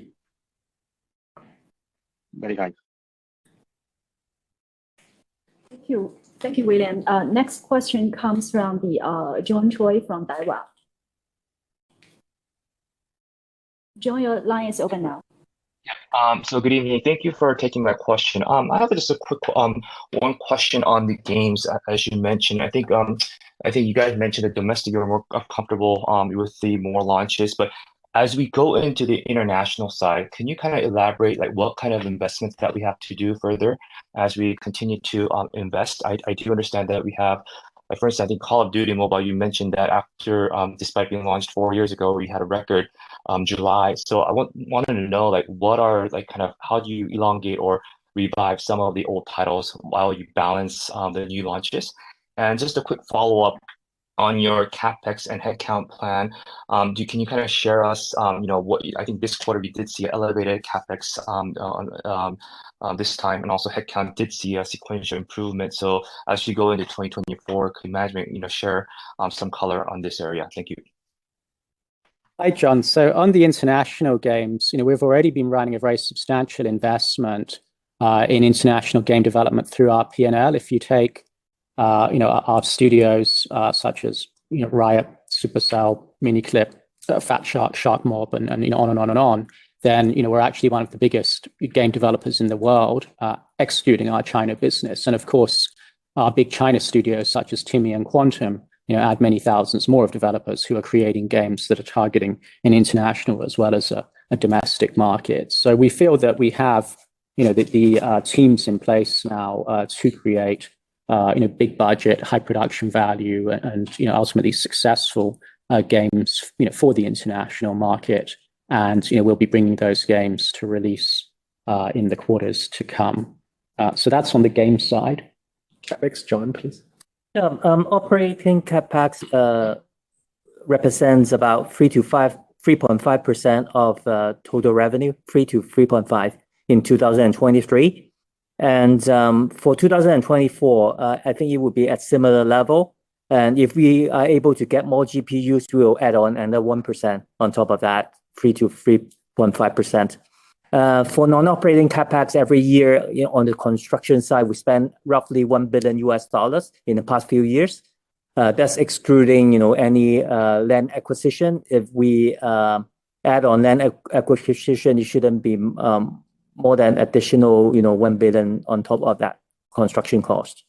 S8: Many thanks.
S5: Thank you, William. Next question comes from John Choi from Daiwa. John, your line is open now.
S9: So good evening. Thank you for taking my question. I have just a quick one question on the games, as you mentioned. I think you guys mentioned that domestic you're more comfortable with the more launches, but as we go into the international side, can you kind of elaborate like what kind of investments that we have to do further as we continue to invest? I do understand that we have, like for instance, I think Call of Duty Mobile, you mentioned that after despite being launched 4 years ago, we had a record July. So wanted to know like what are like kind of how do you elongate or revive some of the old titles while you balance the new launches? And just a quick follow-up on your CapEx and headcount plan. Can you kind of share us, what I think this quarter we did see elevated CapEx this time, and also headcount did see a sequential improvement. So as you go into 2024, could management, share some color on this area? Thank you.
S1: Hi, John. So on the international games, we've already been running a very substantial investment in international game development through our P&L. If you take, our studios such as, Riot, Supercell, Miniclip, Fat Shark, Shark Mob, and on and on and on, then, we're actually one of the biggest game developers in the world, excluding our China business. And of course, our big China studios such as Timmy and Quantum, add many thousands more of developers who are creating games that are targeting an international as well as a domestic market. So we feel that we have, the teams in place now to create, big budget, high production value, and ultimately successful games, for the international market. And we'll be bringing those games to release in the quarters to come. So that's on the game side.
S3: CapEx, John, please.
S4: Operating CapEx represents about 3.5% of total revenue, 3 to 3.5 in 2023. And for 2024, I think it would be at similar level. And if we are able to get more GPUs, we will add on another 1% on top of that, 3 to 3.5%. For non-operating CapEx every year, on the construction side, we spend roughly $1 billion in the past few years. That's excluding, any land acquisition. If we add on land acquisition, it shouldn't be more than additional, $1 billion on top of that construction cost.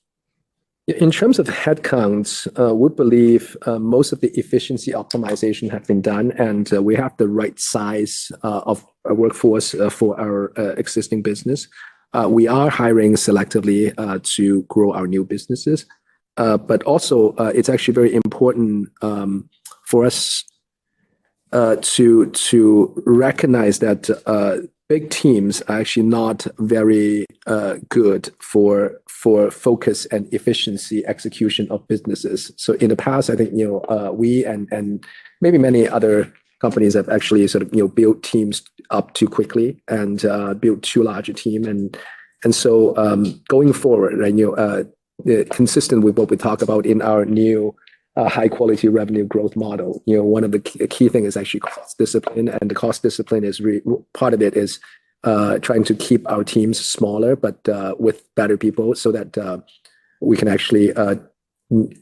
S3: In terms of headcounts, we believe most of the efficiency optimization have been done, and we have the right size of a workforce for our existing business. We are hiring selectively to grow our new businesses, but also it's actually very important for us to recognize that big teams are actually not very good for focus and efficiency execution of businesses. So in the past, I think we and maybe many other companies have actually sort of built teams up too quickly and built too large a team, and so going forward, consistent with what we talk about in our new high quality revenue growth model, one of the key thing is actually cost discipline, and the cost discipline is part of it is trying to keep our teams smaller but with better people, so that we can actually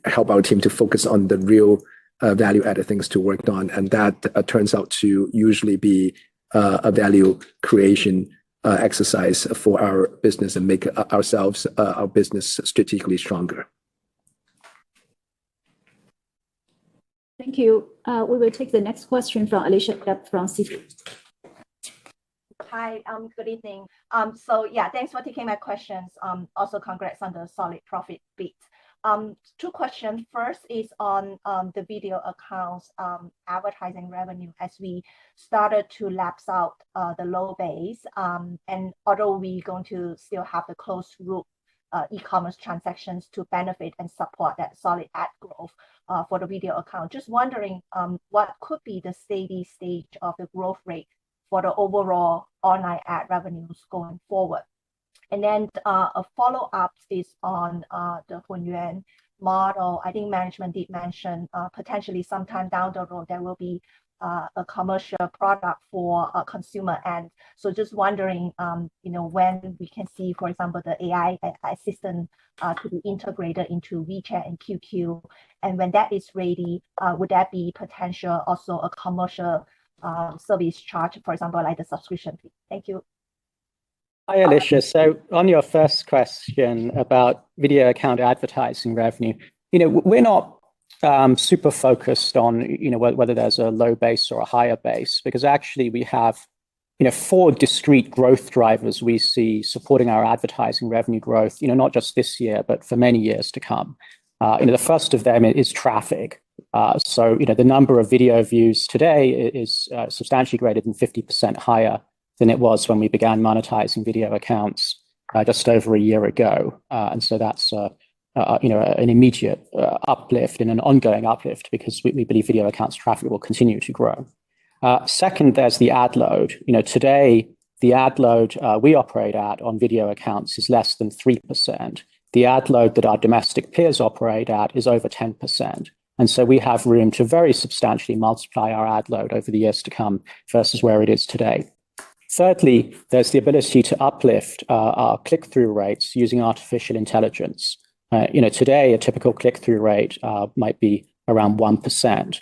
S3: help our team to focus on the real value added things to work on, and that turns out to usually be a value creation exercise for our business and make ourselves our business strategically stronger.
S5: Thank you. We will take the next question from Alicia Yap from Citi.
S10: Hi, good evening. So yeah, thanks for taking my questions. Also congrats on the solid profit beat. Two questions. First is on the Video Accounts advertising revenue as we started to lapse out the low base. And although we're going to still have the closed loop e-commerce transactions to benefit and support that solid ad growth for the Video Account, just wondering what could be the steady stage of the growth rate for the overall online ad revenues going forward. And then a follow-up is on the Hunyuan model. I think management did mention potentially sometime down the road there will be a commercial product for a consumer end. So just wondering, when we can see, for example, the AI assistant to be integrated into WeChat and QQ, and when that is ready, would that be potential also a commercial service charge, for example, like the subscription fee? Thank you.
S1: Hi, Alicia. So on your first question about video account advertising revenue, we're not super focused on, whether there's a low base or a higher base, because actually we have, 4 discrete growth drivers we see supporting our advertising revenue growth, not just this year, but for many years to come. The first of them is traffic. So, the number of video views today is substantially greater than 50% higher than it was when we began monetizing video accounts just over a year ago. And so that's an immediate uplift and an ongoing uplift because we believe video accounts traffic will continue to grow. Second, there's the ad load. Today, the ad load we operate at on video accounts is less than 3%. The ad load that our domestic peers operate at is over 10%. And so we have room to very substantially multiply our ad load over the years to come versus where it is today. Thirdly, there's the ability to uplift our click-through rates using artificial intelligence. Today, a typical click-through rate might be around 1%.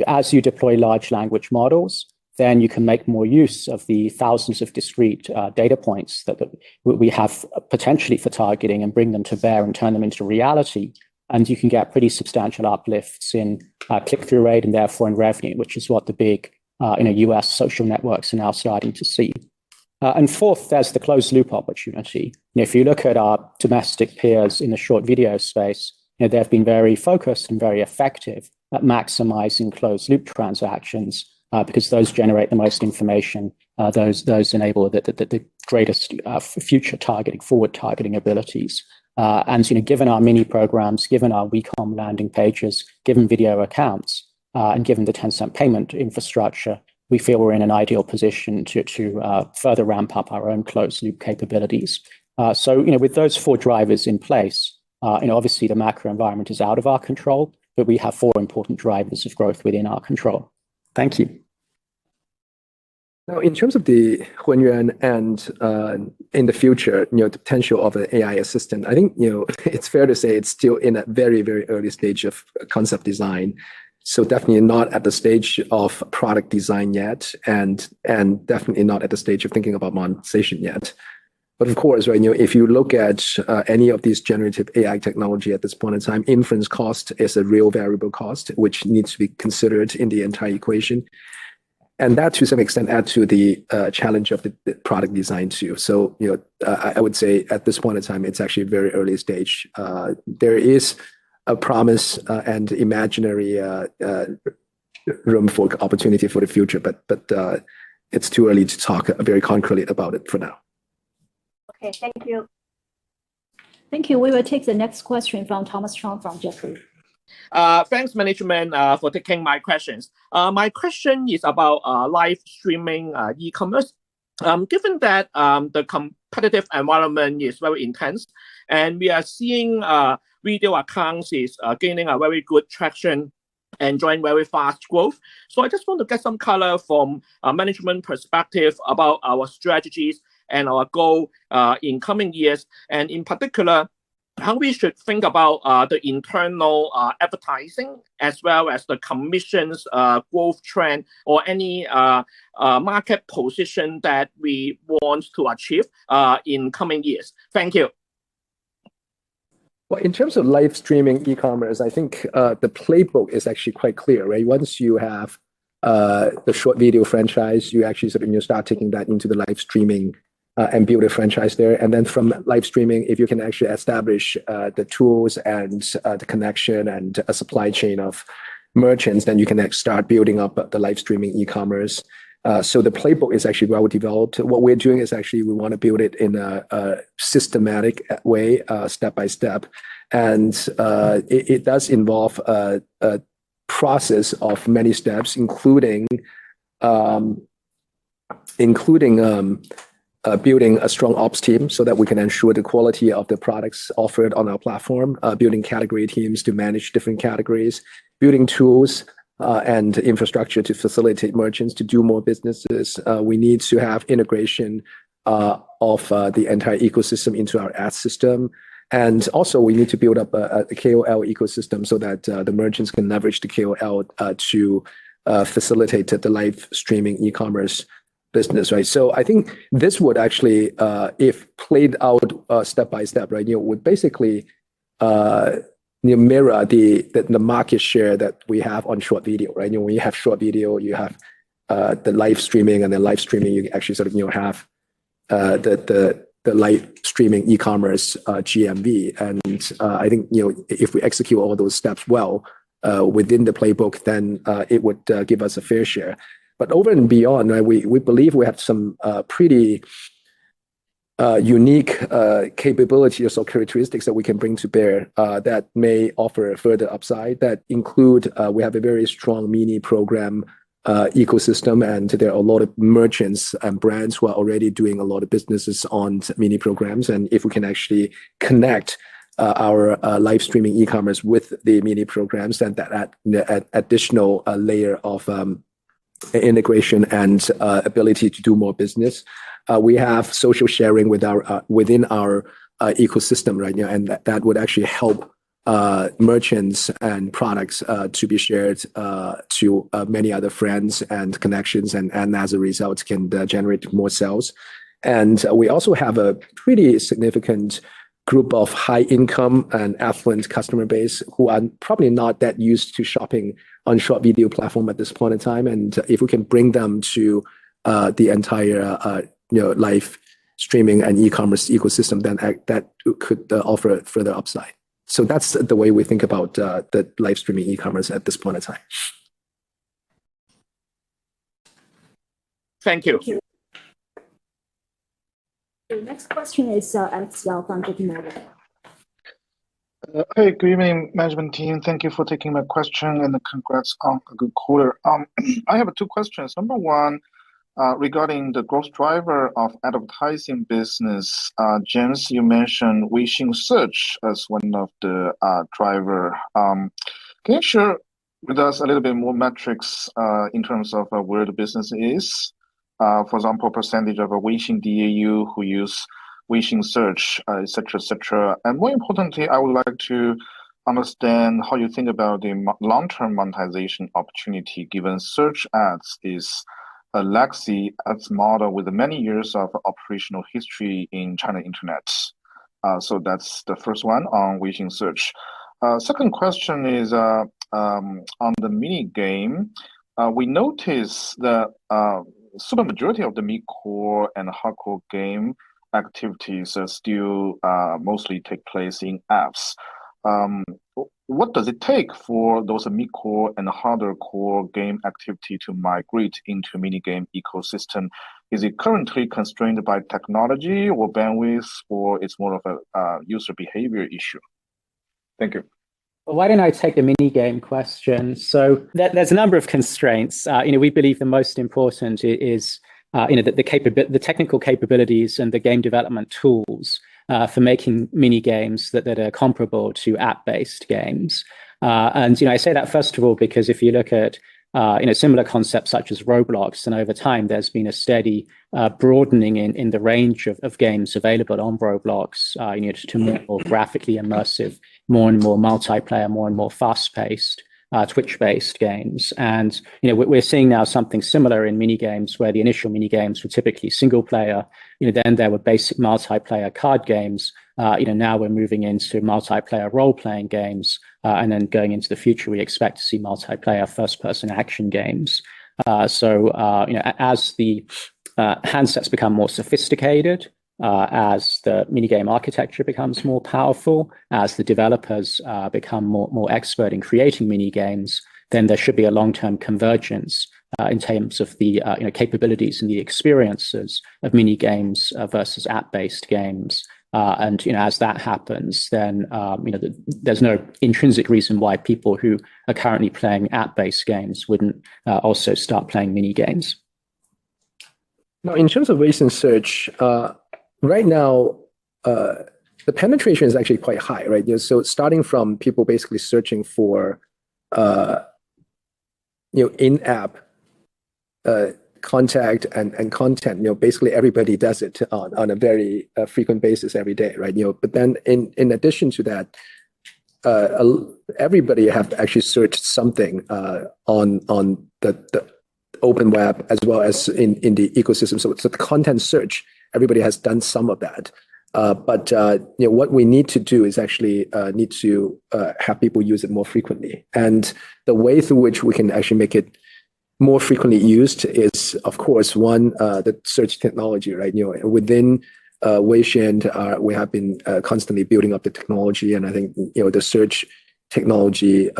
S1: As you deploy large language models, then you can make more use of the thousands of discrete data points that we have potentially for targeting and bring them to bear and turn them into reality. And you can get pretty substantial uplifts in click-through rate and therefore in revenue, which is what the big US social networks are now starting to see. And fourth, there's the closed loop opportunity. If you look at our domestic peers in the short video space, they've been very focused and very effective at maximizing closed loop transactions because those generate the most information. Those enable the greatest future targeting, forward targeting abilities. And given our mini programs, given our WeCom landing pages, given video accounts, and given the Tencent payment infrastructure, we feel we're in an ideal position to further ramp up our own closed loop capabilities. So, with those 4 drivers in place, obviously the macro environment is out of our control, but we have 4 important drivers of growth within our control. Thank you.
S3: Now, in terms of the Hunyuan and in the future, the potential of an AI assistant, I think, it's fair to say it's still in a very, very early stage of concept design. So definitely not at the stage of product design yet, and definitely not at the stage of thinking about monetization yet. But of course, right, if you look at any of these generative AI technology at this point in time, inference cost is a real variable cost, which needs to be considered in the entire equation. And that, to some extent, adds to the challenge of the product design too. So, I would say at this point in time, it's actually a very early stage. There is a promise and imaginary room for opportunity for the future, but it's too early to talk very concretely about it for now.
S10: Okay, thank you.
S5: Thank you. We will take the next question from Thomas Chong from Jefferies.
S11: Thanks, management, for taking my questions. My question is about live streaming e-commerce. Given that the competitive environment is very intense, and we are seeing video accounts is gaining a very good traction, enjoying very fast growth. So I just want to get some color from a management perspective about our strategies and our goal in coming years, and in particular, how we should think about the internal advertising as well as the commissions growth trend or any market position that we want to achieve in coming years. Thank you.
S3: Well, in terms of live streaming e-commerce, I think the playbook is actually quite clear, right? Once you have the short video franchise, you actually start taking that into the live streaming and build a franchise there. And then from live streaming, if you can actually establish the tools and the connection and a supply chain of merchants, then you can start building up the live streaming e-commerce. So the playbook is actually well developed. What we're doing is actually we want to build it in a systematic way, step by step. And it does involve a process of many steps, including building a strong ops team so that we can ensure the quality of the products offered on our platform, building category teams to manage different categories, building tools and infrastructure to facilitate merchants to do more businesses. We need to have integration of the entire ecosystem into our ad system. And also we need to build up a KOL ecosystem so that the merchants can leverage the KOL to facilitated the live streaming e-commerce business, right? So I think this would actually, if played out step by step, right, would basically mirror the market share that we have on short video, right? When you have short video, you have the live streaming, and then live streaming, you actually sort of have the live streaming e-commerce GMV. And I think if we execute all those steps well within the playbook, then it would give us a fair share. But over and beyond, right, we believe we have some pretty unique capabilities or characteristics that we can bring to bear that may offer further upside. That include we have a very strong mini program ecosystem, and there are a lot of merchants and brands who are already doing a lot of businesses on mini programs. And if we can actually connect our live streaming e-commerce with the mini programs, then that additional layer of integration and ability to do more business. We have social sharing within our ecosystem right now, and that would actually help merchants and products to be shared to many other friends and connections, and as a result can generate more sales. And we also have a pretty significant group of high income and affluent customer base who are probably not that used to shopping on short video platform at this point in time. And if we can bring them to the entire live streaming and e-commerce ecosystem, then that could offer further upside. So that's the way we think about the live streaming e-commerce at this point in time.
S11: Thank you.
S5: The next question is Alex Yao from JP Morgan.
S12: Hey, good evening, management team. Thank you for taking my question, and congrats on a good quarter. I have two questions. Number one, regarding the growth driver of advertising business, James, you mentioned Weixin Search as one of the driver. Can you share with us a little bit more metrics in terms of where the business is? For example, percentage of a Weixin DAU who use Weixin Search, et cetera, et cetera. And more importantly, I would like to understand how you think about the long-term monetization opportunity, given search ads is a legacy ads model with many years of operational history in China internet. So that's the first one on Weixin Search. Second question is on the mini game. We notice that super majority of the mid-core and hardcore game activities still mostly take place in apps. What does it take for those mid-core and harder core game activity to migrate into mini game ecosystem? Is it currently constrained by technology or bandwidth, or it's more of a user behavior issue? Thank you.
S1: Well, why don't I take the mini game question? So there's a number of constraints. We believe the most important is the technical capabilities and the game development tools for making mini games that are comparable to app-based games. And I say that first of all because if you look at similar concepts such as Roblox, and over time there's been a steady broadening in the range of games available on Roblox, to more graphically immersive, more and more multiplayer, more and more fast-paced, Twitch-based games. And we're seeing now something similar in mini games, where the initial mini games were typically single player. Then there were basic multiplayer card games. Now we're moving into multiplayer role-playing games, and then going into the future, we expect to see multiplayer first-person action games. As the handsets become more sophisticated, as the minigame architecture becomes more powerful, as the developers become more expert in creating minigames, then there should be a long-term convergence in terms of the capabilities and the experiences of minigames versus app-based games. And as that happens, then there's no intrinsic reason why people who are currently playing app-based games wouldn't also start playing minigames.
S3: Now, in terms of Weixin Search, right now, the penetration is actually quite high, right? So starting from people basically searching for, in-app contact and content, basically everybody does it on a very frequent basis every day, right? But then in addition to that, everybody have actually searched something on the open web as well as in the ecosystem. So the content search, everybody has done some of that. But what we need to do is actually need to have people use it more frequently. And the way through which we can actually make it more frequently used is, of course, one, the search technology, right? Within Weixin, we have been constantly building up the technology, and I think the search technology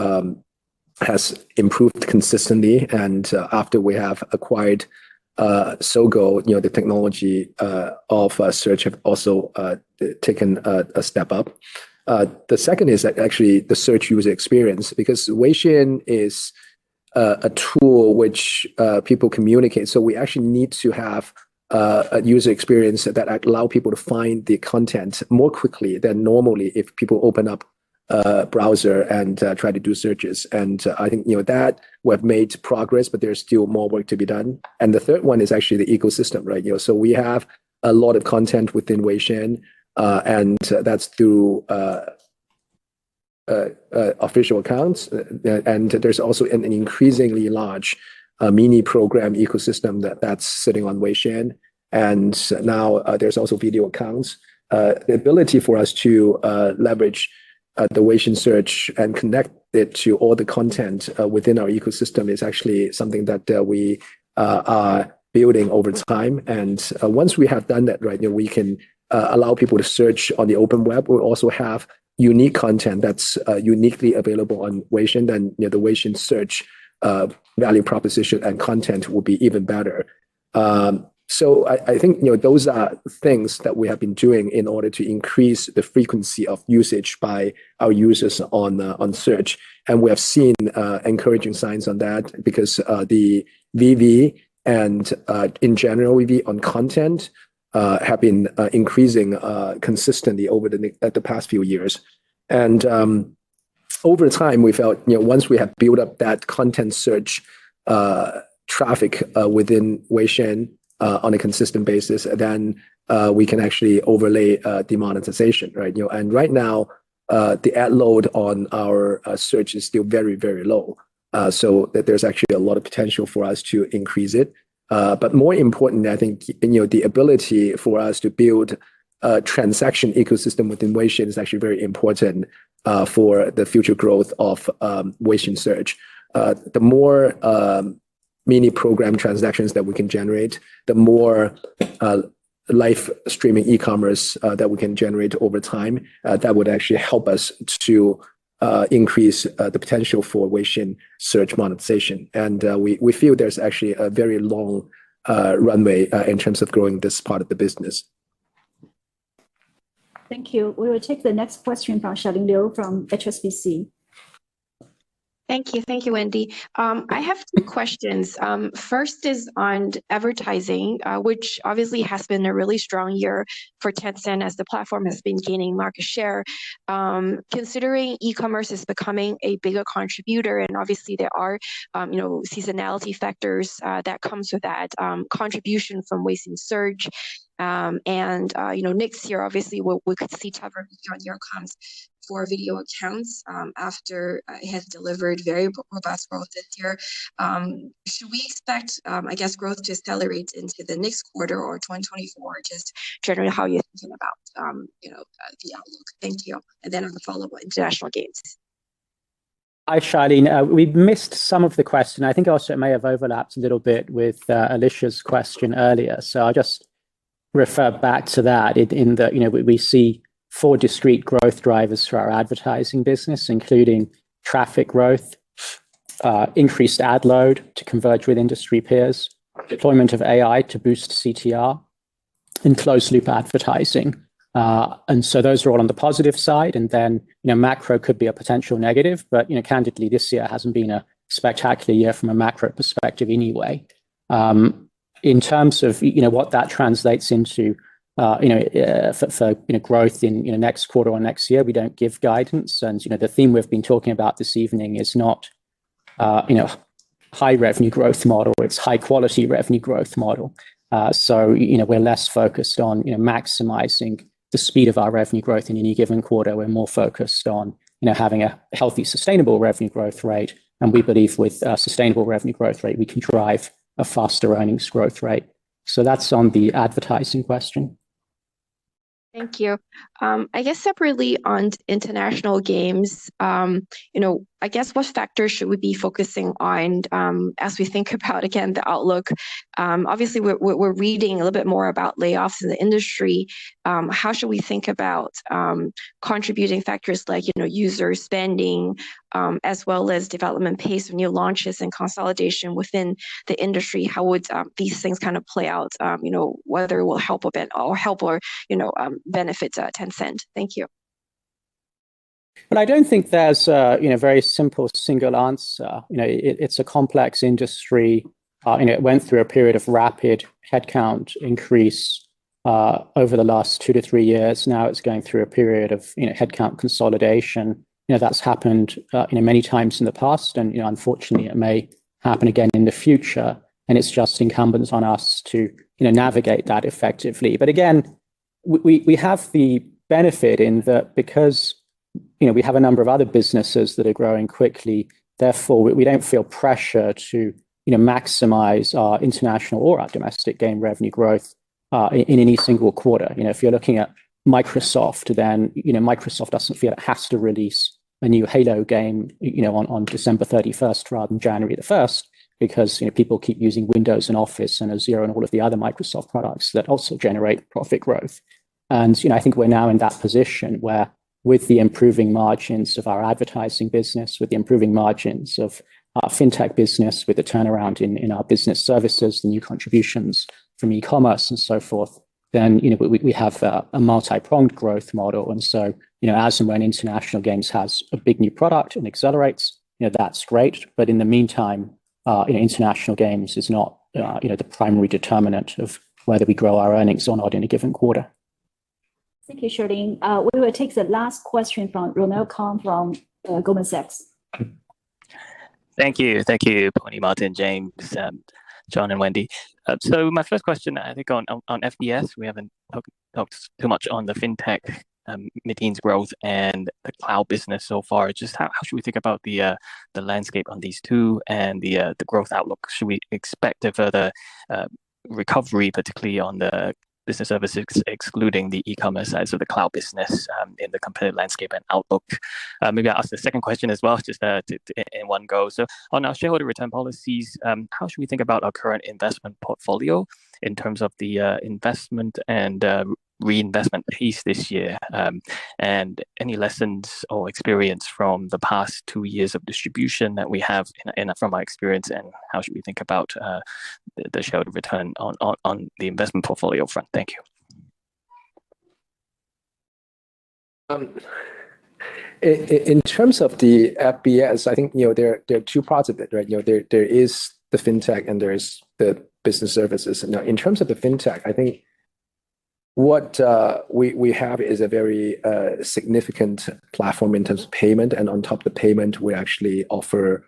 S3: has improved consistently. And after we have acquired Sogou, the technology of search have also taken a step up. The second is actually the search user experience, because Weixin is a tool which people communicate. So we actually need to have a user experience that allow people to find the content more quickly than normally if people open up a browser and try to do searches. And I think that we have made progress, but there's still more work to be done. And the third one is actually the ecosystem, right? So we have a lot of content within Weixin, and that's through official accounts, and there's also an increasingly large mini program ecosystem that's sitting on Weixin, and now there's also video accounts. The ability for us to leverage the Weixin search and connect it to all the content within our ecosystem is actually something that we are building over time. And once we have done that, right, we can allow people to search on the open web. We'll also have unique content that's uniquely available on Weixin. Then the Weixin search value proposition and content will be even better. So I think those are things that we have been doing in order to increase the frequency of usage by our users on search, and we have seen encouraging signs on that, because the VV and in general VV on content have been increasing consistently over the past few years. And over time, we felt once we have built up that content search traffic within Weixin on a consistent basis, then we can actually overlay demonetization, right? And right now, the ad load on our search is still very, very low. So that there's actually a lot of potential for us to increase it. But more important, I think, the ability for us to build a transaction ecosystem within Weixin is actually very important for the future growth of Weixin search. The more mini program transactions that we can generate, the more live streaming e-commerce that we can generate over time, that would actually help us to increase the potential for Weixin search monetization. And we feel there's actually a very long runway in terms of growing this part of the business.
S5: Thank you. We will take the next question from Xiaoling Liu from HSBC.
S13: Thank you, Wendy. I have two questions. First is on advertising, which obviously has been a really strong year for Tencent as the platform has been gaining market share. Considering e-commerce is becoming a bigger contributor, and obviously there are, seasonality factors that comes with that, contribution from Weixin Search. Next year, obviously, we could see tougher year-on-year comps for video accounts after it has delivered very robust growth this year. Should we expect, growth to accelerate into the next quarter or 2024? Just generally how you're thinking about, the outlook. Thank you. And then on the follow-up, international games.
S1: Hi, Charlene. We missed some of the question. I think also it may have overlapped a little bit with Alicia's question earlier. So I'll just refer back to that in that, we see 4 discrete growth drivers for our advertising business, including traffic growth, increased ad load to converge with industry peers, deployment of AI to boost CTR, and closed loop advertising. And so those are all on the positive side. And then, macro could be a potential negative, but, candidly, this year hasn't been a spectacular year from a macro perspective anyway. In terms of, what that translates into, for growth in next quarter or next year, we don't give guidance, and the theme we've been talking about this evening is not high revenue growth model; it's high quality revenue growth model. So we're less focused on maximizing the speed of our revenue growth in any given quarter. We're more focused on having a healthy, sustainable revenue growth rate. And we believe with a sustainable revenue growth rate, we can drive a faster earnings growth rate. So that's on the advertising question.
S13: Thank you. I guess separately on international games, I guess what factors should we be focusing on as we think about, again, the outlook? Obviously, we're reading a little bit more about layoffs in the industry. How should we think about contributing factors like, user spending, as well as development pace of new launches and consolidation within the industry? How would these things kind of play out? Whether it will help a bit or benefit Tencent. Thank you.
S1: But I don't think there's a very simple single answer. It's a complex industry. It went through a period of rapid headcount increase over the last 2 to 3 years. Now it's going through a period of headcount consolidation. That's happened many times in the past, and unfortunately it may happen again in the future. And it's just incumbent on us to navigate that effectively. But again, we have the benefit in that because we have a number of other businesses that are growing quickly. Therefore, we don't feel pressure to maximize our international or our domestic game revenue growth in any single quarter. If you're looking at Microsoft, then Microsoft doesn't feel it has to release a new Halo game on December 31st rather than January the 1st, because people keep using Windows and Office and Azure and all of the other Microsoft products that also generate profit growth. And I think we're now in that position where, with the improving margins of our advertising business, with the improving margins of our fintech business, with the turnaround in our business services, the new contributions from e-commerce and so forth, then we have a multi-pronged growth model. And so as and when international games has a big new product and accelerates, that's great. But in the meantime, international games is not the primary determinant of whether we grow our earnings or not in a given quarter.
S5: Thank you, Shirley. We will take the last question from Ronald Kong from Goldman Sachs.
S14: Thank you, Pony, Martin, James, John, and Wendy. So my first question, I think on FBS, we haven't talked too much on the fintech mid-teens growth and the cloud business so far. Just how should we think about the landscape on these two and the growth outlook? Should we expect a further recovery, particularly on the business services, excluding the e-commerce side, so the cloud business in the competitive landscape and outlook? Maybe I'll ask the second question as well, just in one go. So on our shareholder return policies, how should we think about our current investment portfolio in terms of the investment and reinvestment piece this year, and any lessons or experience from the past 2 years of distribution that we have from our experience, and how should we think about the shareholder return on the investment portfolio front? Thank
S3: you. In terms of the FBS, I think there are two parts of it, right? There is the fintech and there is the business services. Now, in terms of the fintech, I think what we have is a very significant platform in terms of payment, and on top of the payment, we actually offer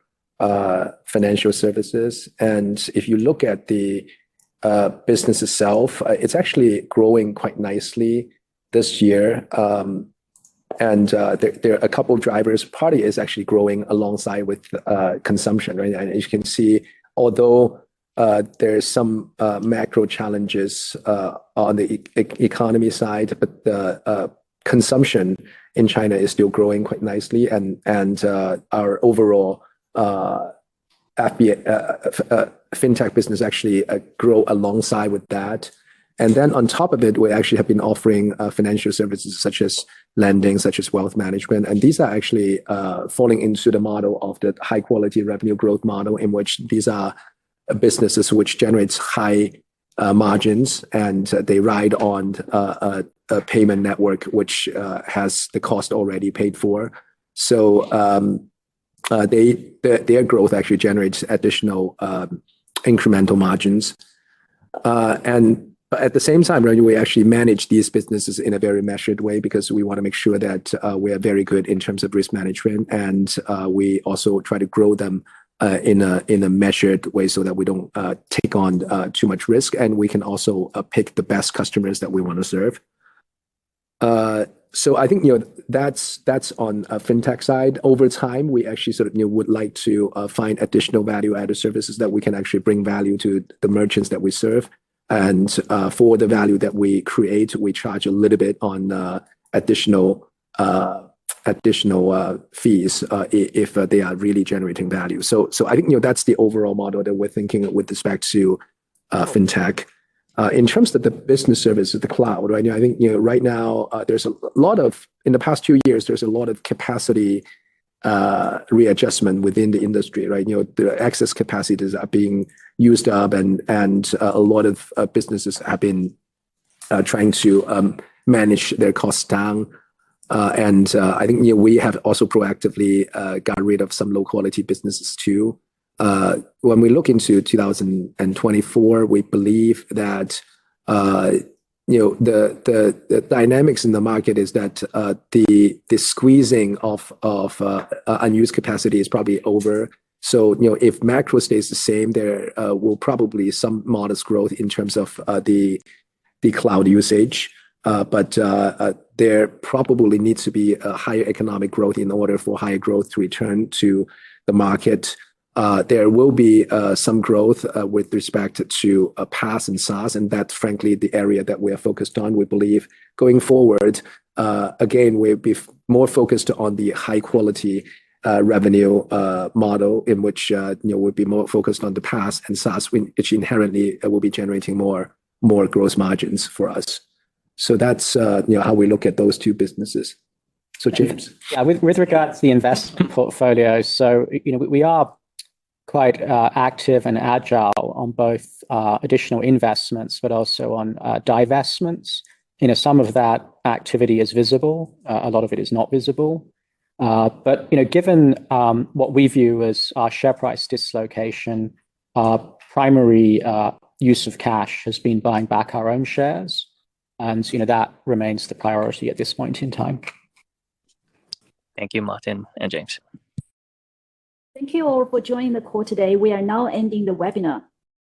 S3: financial services. And if you look at the business itself, it's actually growing quite nicely this year. And there are a couple of drivers. Part is actually growing alongside with consumption, right? And as you can see, although there's some macro challenges on the economy side, but the consumption in China is still growing quite nicely, and our overall fintech business actually grow alongside with that. And then on top of it, we actually have been offering financial services such as lending, such as wealth management, and these are actually falling into the model of the high quality revenue growth model, in which these are businesses which generates high margins, and they ride on a payment network which has the cost already paid for. So their growth actually generates additional incremental margins. But at the same time, right, we actually manage these businesses in a very measured way, because we want to make sure that we are very good in terms of risk management, and we also try to grow them in a measured way so that we don't take on too much risk, and we can also pick the best customers that we want to serve. So I think that's on a fintech side. Over time, we actually sort of would like to find additional value-added services that we can actually bring value to the merchants that we serve. And for the value that we create, we charge a little bit on additional fees if they are really generating value. So I think that's the overall model that we're thinking with respect to fintech. In terms of the business services, the cloud, right? I think right now there's a lot of, in the past 2 years, there's a lot of capacity readjustment within the industry, right? The excess capacities are being used up, and a lot of businesses have been trying to manage their costs down. And I think we have also proactively got rid of some low quality businesses too. When we look into 2024, we believe that the dynamics in the market is that the squeezing of unused capacity is probably over. So if macro stays the same, there will probably some modest growth in terms of the cloud usage. But there probably needs to be a higher economic growth in order for higher growth to return to the market. There will be some growth with respect to PaaS and SaaS, and that's frankly the area that we are focused on. We believe going forward, again, we'll be more focused on the high quality revenue model, in which we'll be more focused on the PaaS and SaaS, which inherently will be generating more gross margins for us. So that's how we look at those two businesses. So James.
S1: Yeah, with regards to the investment portfolio, so we are quite active and agile on both additional investments, but also on divestments. Some of that activity is visible, a lot of it is not visible. But given what we view as our share price dislocation, our primary use of cash has been buying back our own shares, and that remains the priority at this point in time.
S14: Thank you, Martin and James.
S5: Thank you all for joining the call today. We are now ending the webinar.